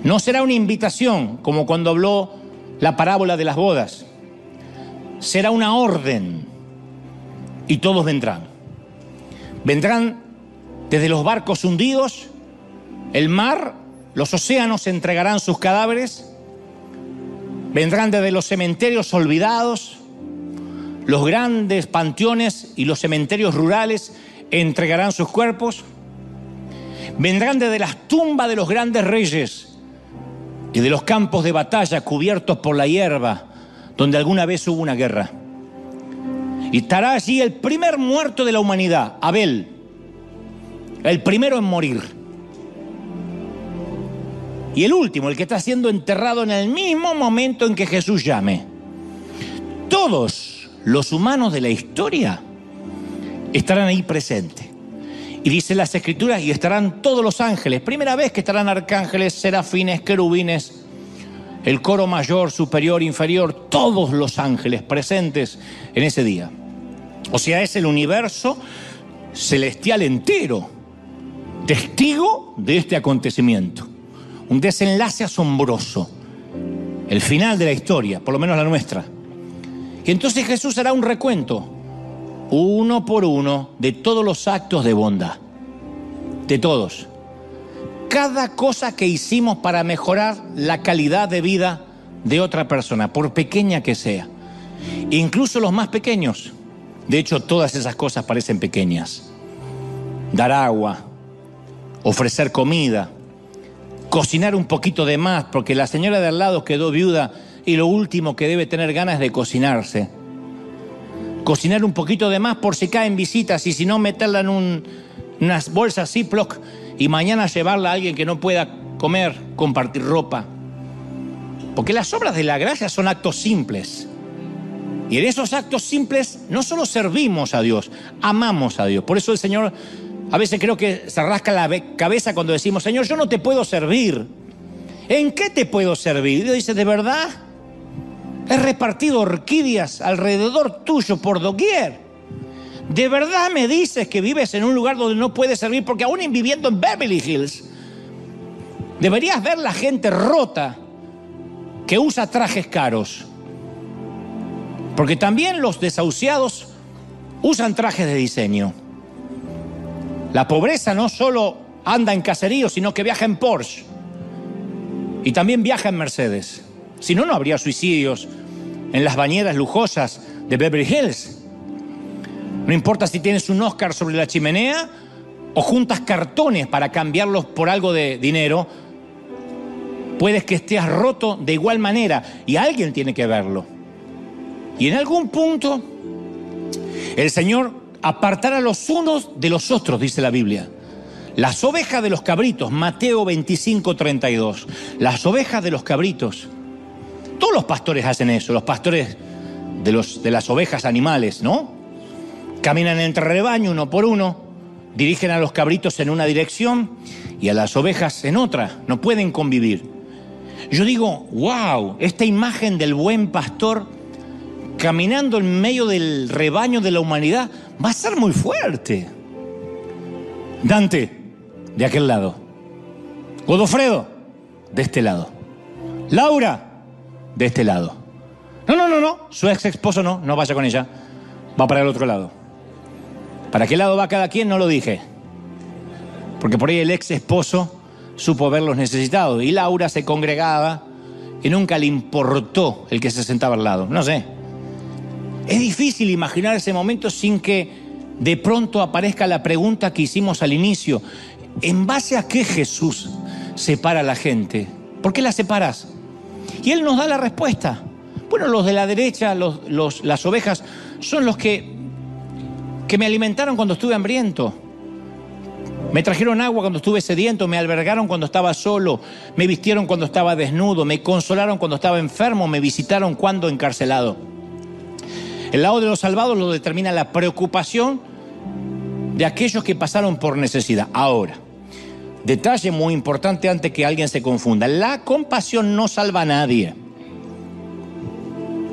No será una invitación como cuando habló la parábola de las bodas. Será una orden y todos vendrán. Vendrán desde los barcos hundidos, el mar, los océanos entregarán sus cadáveres. Vendrán desde los cementerios olvidados, los grandes panteones y los cementerios rurales entregarán sus cuerpos. Vendrán desde las tumbas de los grandes reyes y de los campos de batalla cubiertos por la hierba, donde alguna vez hubo una guerra. Y estará allí el primer muerto de la humanidad, Abel, el primero en morir. Y el último, el que está siendo enterrado en el mismo momento en que Jesús llame. Todos los humanos de la historia estarán ahí presentes. Y dice las Escrituras, y estarán todos los ángeles. Primera vez que estarán arcángeles, serafines, querubines, el coro mayor, superior, inferior, todos los ángeles presentes en ese día. O sea, es el universo celestial entero, testigo de este acontecimiento. Un desenlace asombroso, el final de la historia, por lo menos la nuestra. Y entonces Jesús hará un recuento, uno por uno, de todos los actos de bondad, de todos. Cada cosa que hicimos para mejorar la calidad de vida de otra persona, por pequeña que sea. Incluso los más pequeños. De hecho, todas esas cosas parecen pequeñas. Dar agua, ofrecer comida, cocinar un poquito de más, porque la señora de al lado quedó viuda y lo último que debe tener ganas es de cocinarse. Cocinar un poquito de más por si caen visitas y si no meterla en unas bolsas Ziploc y mañana llevarla a alguien que no pueda comer, compartir ropa. Porque las obras de la gracia son actos simples. Y en esos actos simples no solo servimos a Dios, amamos a Dios. Por eso el Señor a veces creo que se rasca la cabeza cuando decimos, Señor, yo no te puedo servir. ¿En qué te puedo servir? Y Dios dice, ¿de verdad? He repartido orquídeas alrededor tuyo por doquier. ¿De verdad me dices que vives en un lugar donde no puedes servir? Porque aún viviendo en Beverly Hills, deberías ver la gente rota que usa trajes caros. Porque también los desahuciados usan trajes de diseño. La pobreza no solo anda en caseríos, sino que viaja en Porsche. Y también viaja en Mercedes. Si no, no habría suicidios en las bañeras lujosas de Beverly Hills. No importa si tienes un Oscar sobre la chimenea o juntas cartones para cambiarlos por algo de dinero, puedes que estés roto de igual manera y alguien tiene que verlo. Y en algún punto el Señor apartará a los unos de los otros, dice la Biblia. Las ovejas de los cabritos, Mateo 25:32. Las ovejas de los cabritos. Todos los pastores hacen eso, los pastores de las ovejas animales, ¿no? Caminan entre rebaño uno por uno, dirigen a los cabritos en una dirección y a las ovejas en otra, no pueden convivir. Yo digo, wow, esta imagen del buen pastor caminando en medio del rebaño de la humanidad va a ser muy fuerte. Dante, de aquel lado. Godofredo, de este lado. Laura, de este lado. No, su ex esposo no vaya con ella, va para el otro lado. ¿Para qué lado va cada quien? No lo dije. Porque por ahí el ex esposo supo verlos necesitados y Laura se congregaba y nunca le importó el que se sentaba al lado. No sé. Es difícil imaginar ese momento sin que de pronto aparezca la pregunta que hicimos al inicio. ¿En base a qué Jesús separa a la gente? ¿Por qué la separas? Y Él nos da la respuesta. Bueno, los de la derecha, las ovejas, son los que me alimentaron cuando estuve hambriento. Me trajeron agua cuando estuve sediento, me albergaron cuando estaba solo, me vistieron cuando estaba desnudo, me consolaron cuando estaba enfermo, me visitaron cuando encarcelado. El lado de los salvados lo determina la preocupación de aquellos que pasaron por necesidad. Ahora, detalle muy importante antes que alguien se confunda. La compasión no salva a nadie.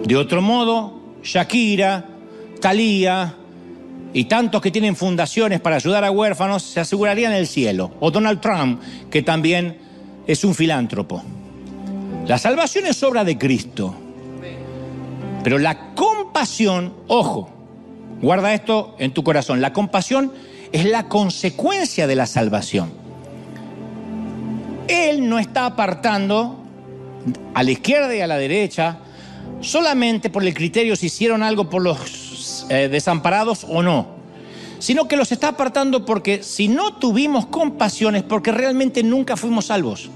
De otro modo, Shakira, Thalía y tantos que tienen fundaciones para ayudar a huérfanos se asegurarían el cielo. O Donald Trump, que también es un filántropo. La salvación es obra de Cristo. Pero la compasión, ojo, guarda esto en tu corazón, la compasión es la consecuencia de la salvación. Él no está apartando a la izquierda y a la derecha solamente por el criterio si hicieron algo por los desamparados o no, sino que los está apartando porque si no tuvimos compasión es porque realmente nunca fuimos salvos.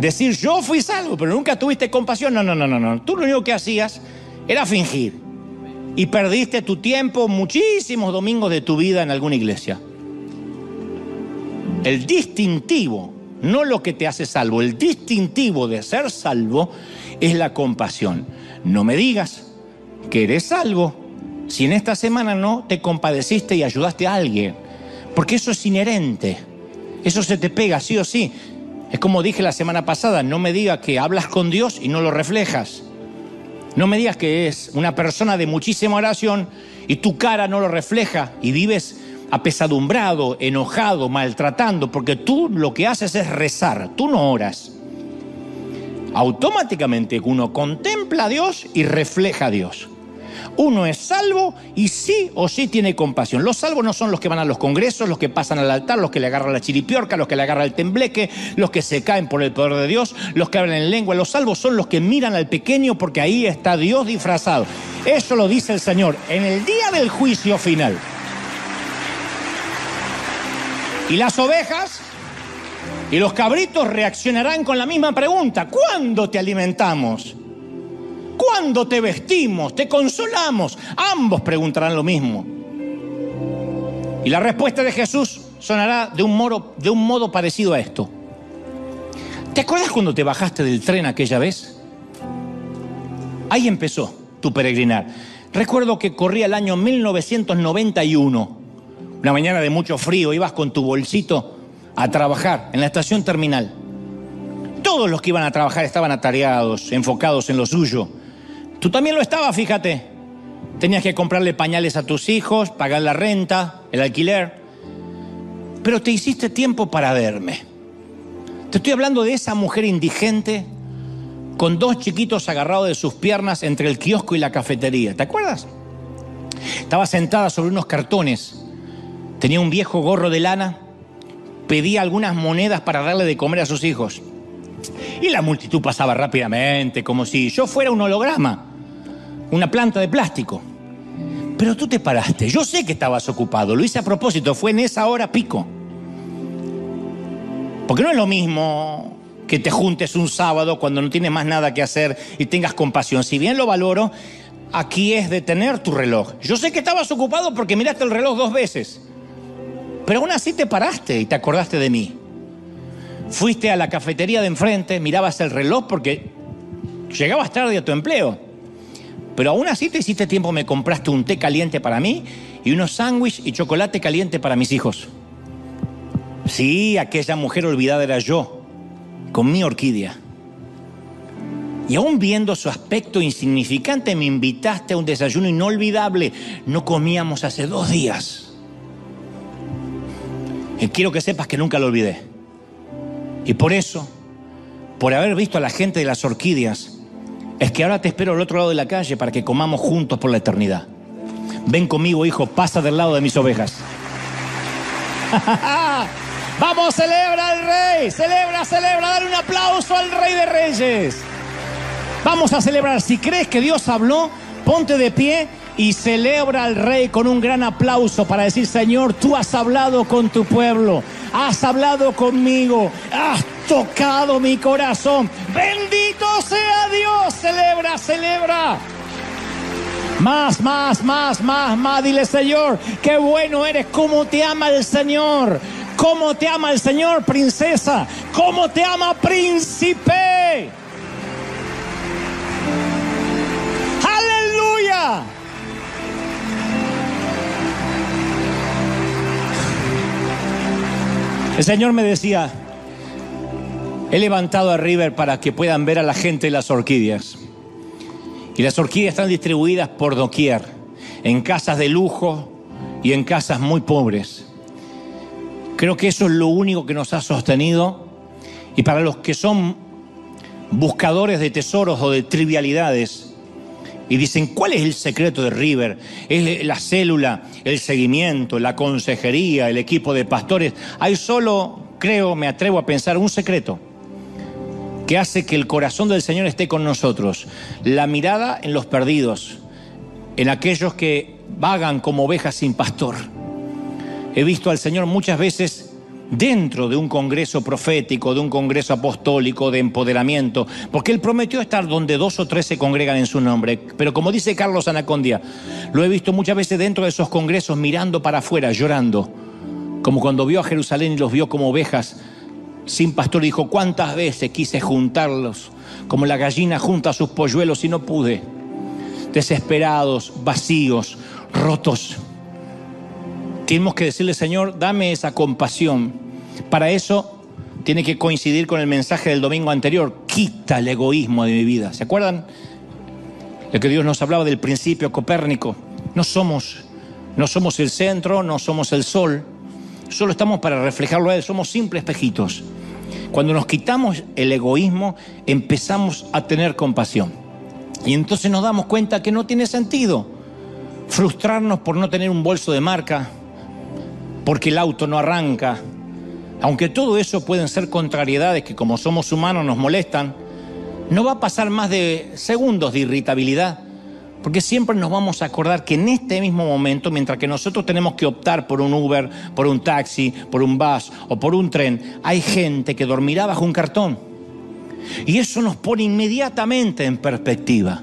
Decir yo fui salvo, pero nunca tuviste compasión, no. Tú lo único que hacías era fingir y perdiste tu tiempo, muchísimos domingos de tu vida en alguna iglesia. El distintivo, no lo que te hace salvo, el distintivo de ser salvo es la compasión. No me digas que eres salvo si en esta semana no te compadeciste y ayudaste a alguien, porque eso es inherente, eso se te pega sí o sí. Es como dije la semana pasada, no me digas que hablas con Dios y no lo reflejas. No me digas que es una persona de muchísima oración y tu cara no lo refleja y vives apesadumbrado, enojado, maltratando, porque tú lo que haces es rezar, tú no oras. Automáticamente uno contempla a Dios y refleja a Dios. Uno es salvo y sí o sí tiene compasión. Los salvos no son los que van a los congresos, los que pasan al altar, los que le agarran la chiripiorca, los que le agarran el tembleque, los que se caen por el poder de Dios, los que hablan en lengua. Los salvos son los que miran al pequeño porque ahí está Dios disfrazado. Eso lo dice el Señor en el día del juicio final. Y las ovejas y los cabritos reaccionarán con la misma pregunta. ¿Cuándo te alimentamos? ¿Cuándo te vestimos? ¿Te consolamos? Ambos preguntarán lo mismo. Y la respuesta de Jesús sonará de un modo parecido a esto. ¿Te acuerdas cuando te bajaste del tren aquella vez? Ahí empezó tu peregrinar. Recuerdo que corría el año 1991. Una mañana de mucho frío, ibas con tu bolsito a trabajar en la estación terminal. Todos los que iban a trabajar estaban atareados, enfocados en lo suyo. Tú también lo estabas, fíjate. Tenías que comprarle pañales a tus hijos, pagar la renta, el alquiler. Pero te hiciste tiempo para verme. Te estoy hablando de esa mujer indigente con dos chiquitos agarrados de sus piernas entre el kiosco y la cafetería. ¿Te acuerdas? Estaba sentada sobre unos cartones. Tenía un viejo gorro de lana. Pedía algunas monedas para darle de comer a sus hijos. Y la multitud pasaba rápidamente, como si yo fuera un holograma, una planta de plástico. Pero tú te paraste. Yo sé que estabas ocupado, lo hice a propósito, fue en esa hora pico. Porque no es lo mismo que te juntes un sábado cuando no tienes más nada que hacer y tengas compasión. Si bien lo valoro, aquí es detener tu reloj. Yo sé que estabas ocupado porque miraste el reloj 2 veces. Pero aún así te paraste y te acordaste de mí. Fuiste a la cafetería de enfrente, mirabas el reloj porque llegabas tarde a tu empleo. Pero aún así te hiciste tiempo, me compraste un té caliente para mí y unos sándwiches y chocolate caliente para mis hijos. Sí, aquella mujer olvidada era yo, con mi orquídea. Y aún viendo su aspecto insignificante, me invitaste a un desayuno inolvidable. No comíamos hace 2 días. Y quiero que sepas que nunca lo olvidé. Y por eso por haber visto a la gente de las orquídeas, es que ahora te espero al otro lado de la calle para que comamos juntos por la eternidad. Ven conmigo, hijo, pasa del lado de mis ovejas. Vamos, celebra al Rey, celebra, dale un aplauso al Rey de Reyes. Vamos a celebrar. Si crees que Dios habló, ponte de pie y celebra al Rey con un gran aplauso para decir: Señor, tú has hablado con tu pueblo, has hablado conmigo, has tocado mi corazón. Bendito sea Dios. Celebra, celebra. Más, dile: Señor, qué bueno eres. Cómo te ama el Señor, cómo te ama el Señor, princesa, cómo te ama, príncipe. ¡Aleluya! El Señor me decía: he levantado a River para que puedan ver a la gente de las orquídeas. Y las orquídeas están distribuidas por doquier, en casas de lujo y en casas muy pobres. Creo que eso es lo único que nos ha sostenido. Y para los que son buscadores de tesoros o de trivialidades y dicen: ¿cuál es el secreto de River? Es la célula, el seguimiento, la consejería, el equipo de pastores. Hay solo, creo, me atrevo a pensar, un secreto que hace que el corazón del Señor esté con nosotros: la mirada en los perdidos, en aquellos que vagan como ovejas sin pastor. He visto al Señor muchas veces dentro de un congreso profético, de un congreso apostólico, de empoderamiento, porque Él prometió estar donde 2 o 3 se congregan en su nombre. Pero como dice Carlos Anacondia, lo he visto muchas veces dentro de esos congresos mirando para afuera, llorando, como cuando vio a Jerusalén y los vio como ovejas sin pastor. Dijo: cuántas veces quise juntarlos como la gallina junta a sus polluelos y no pude. Desesperados, vacíos, rotos. Tenemos que decirle: Señor, dame esa compasión. Para eso tiene que coincidir con el mensaje del domingo anterior: quita el egoísmo de mi vida. ¿Se acuerdan? Lo que Dios nos hablaba del principio Copérnico. No somos el centro, no somos el sol. Solo estamos para reflejarlo a Él. Somos simples espejitos. Cuando nos quitamos el egoísmo, empezamos a tener compasión. Y entonces nos damos cuenta que no tiene sentido frustrarnos por no tener un bolso de marca, porque el auto no arranca. Aunque todo eso pueden ser contrariedades que, como somos humanos, nos molestan, no va a pasar más de segundos de irritabilidad, porque siempre nos vamos a acordar que en este mismo momento, mientras que nosotros tenemos que optar por un Uber, por un taxi, por un bus o por un tren, hay gente que dormirá bajo un cartón. Y eso nos pone inmediatamente en perspectiva.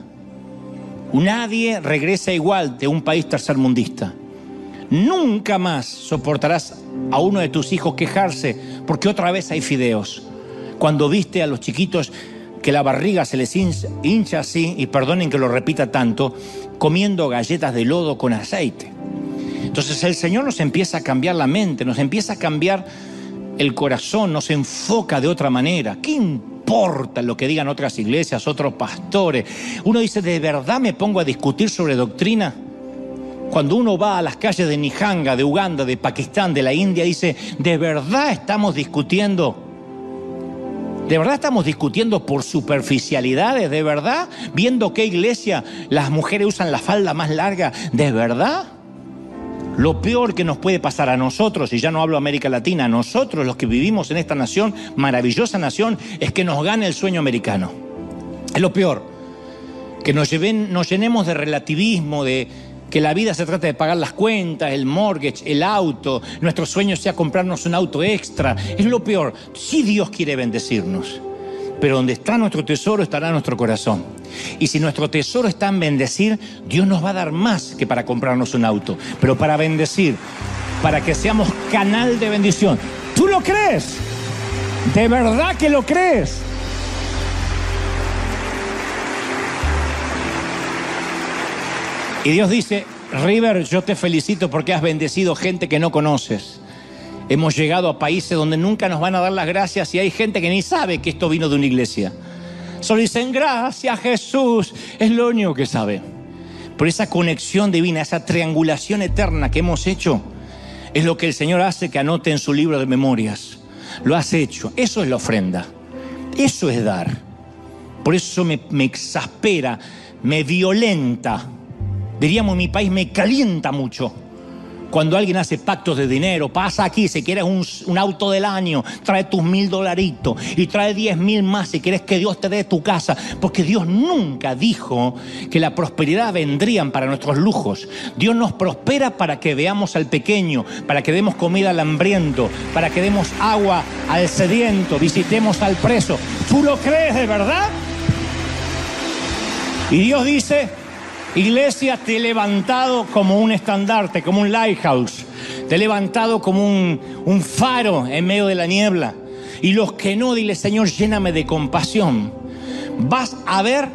Nadie regresa igual de un país tercermundista. Nunca más soportarás a uno de tus hijos quejarse porque otra vez hay fideos. Cuando viste a los chiquitos que la barriga se les hincha así, y perdonen que lo repita tanto, comiendo galletas de lodo con aceite. Entonces el Señor nos empieza a cambiar la mente, nos empieza a cambiar el corazón, nos enfoca de otra manera. ¿Qué importa lo que digan otras iglesias, otros pastores? Uno dice: ¿de verdad me pongo a discutir sobre doctrina? Cuando uno va a las calles de Nihanga, de Uganda, de Pakistán, de la India, dice: ¿de verdad estamos discutiendo? ¿De verdad estamos discutiendo por superficialidades? ¿De verdad? ¿Viendo qué iglesia las mujeres usan la falda más larga? ¿De verdad? Lo peor que nos puede pasar a nosotros, y ya no hablo de América Latina, a nosotros los que vivimos en esta nación, maravillosa nación, es que nos gane el sueño americano. Es lo peor. Que nos llenemos de relativismo, de que la vida se trata de pagar las cuentas, el mortgage, el auto, nuestro sueño sea comprarnos un auto extra. Es lo peor. Sí, Dios quiere bendecirnos, pero donde está nuestro tesoro estará nuestro corazón. Y si nuestro tesoro está en bendecir, Dios nos va a dar más que para comprarnos un auto, pero para bendecir, para que seamos canal de bendición. ¿Tú lo crees? ¿De verdad que lo crees? Y Dios dice: River, yo te felicito porque has bendecido gente que no conoces. Hemos llegado a países donde nunca nos van a dar las gracias y hay gente que ni sabe que esto vino de una iglesia. Solo dicen: gracias Jesús. Es lo único que sabe. Por esa conexión divina, esa triangulación eterna que hemos hecho, es lo que el Señor hace que anote en su libro de memorias. Lo has hecho. Eso es la ofrenda. Eso es dar. Por eso me exaspera, me violenta. Diríamos en mi país, me calienta mucho. Cuando alguien hace pactos de dinero, pasa aquí, si quieres un auto del año, trae tus $1,000 y trae 10,000 más si quieres que Dios te dé tu casa. Porque Dios nunca dijo que la prosperidad vendrían para nuestros lujos. Dios nos prospera para que veamos al pequeño, para que demos comida al hambriento, para que demos agua al sediento, visitemos al preso. ¿Tú lo crees de verdad? Y Dios dice: iglesia, te he levantado como un estandarte, como un lighthouse. Te he levantado como un faro en medio de la niebla. Y los que no, dile: Señor, lléname de compasión. Vas a ver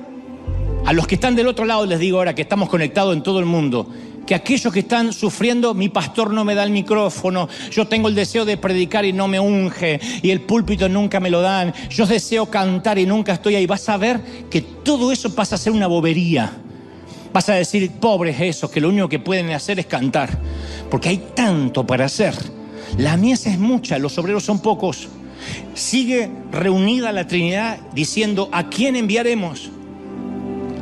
a los que están del otro lado, les digo ahora que estamos conectados en todo el mundo, que aquellos que están sufriendo, mi pastor no me da el micrófono, yo tengo el deseo de predicar y no me unge, y el púlpito nunca me lo dan, yo deseo cantar y nunca estoy ahí. Vas a ver que todo eso pasa a ser una bobería. Vas a decir: pobres esos que lo único que pueden hacer es cantar, porque hay tanto para hacer. La mies es mucha, los obreros son pocos. Sigue reunida la Trinidad diciendo: ¿a quién enviaremos?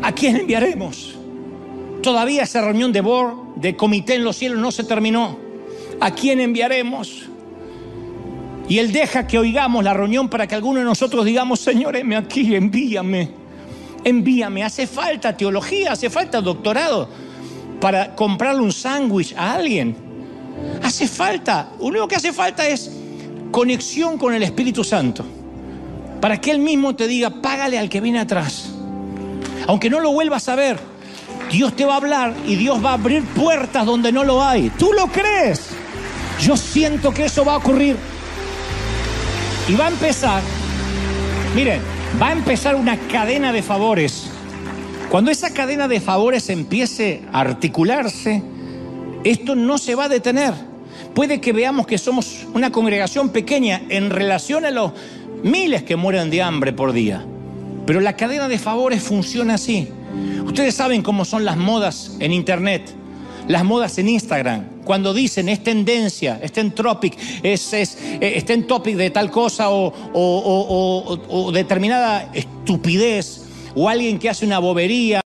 ¿A quién enviaremos? Todavía esa reunión de board, de comité en los cielos, no se terminó. ¿A quién enviaremos? Y Él deja que oigamos la reunión para que alguno de nosotros digamos: Señor, heme aquí, envíame. Envíame. Hace falta teología, hace falta doctorado para comprarle un sándwich a alguien. Hace falta, lo único que hace falta es conexión con el Espíritu Santo, para que Él mismo te diga: págale al que viene atrás. Aunque no lo vuelvas a ver, Dios te va a hablar y Dios va a abrir puertas donde no lo hay. ¿Tú lo crees? Yo siento que eso va a ocurrir. Y va a empezar, miren, va a empezar una cadena de favores. Cuando esa cadena de favores empiece a articularse, esto no se va a detener. Puede que veamos que somos una congregación pequeña en relación a los miles que mueren de hambre por día, pero la cadena de favores funciona así. Ustedes saben cómo son las modas en internet, las modas en Instagram. Cuando dicen: es tendencia, está en topic, está en topic de tal cosa o determinada estupidez, o alguien que hace una bobería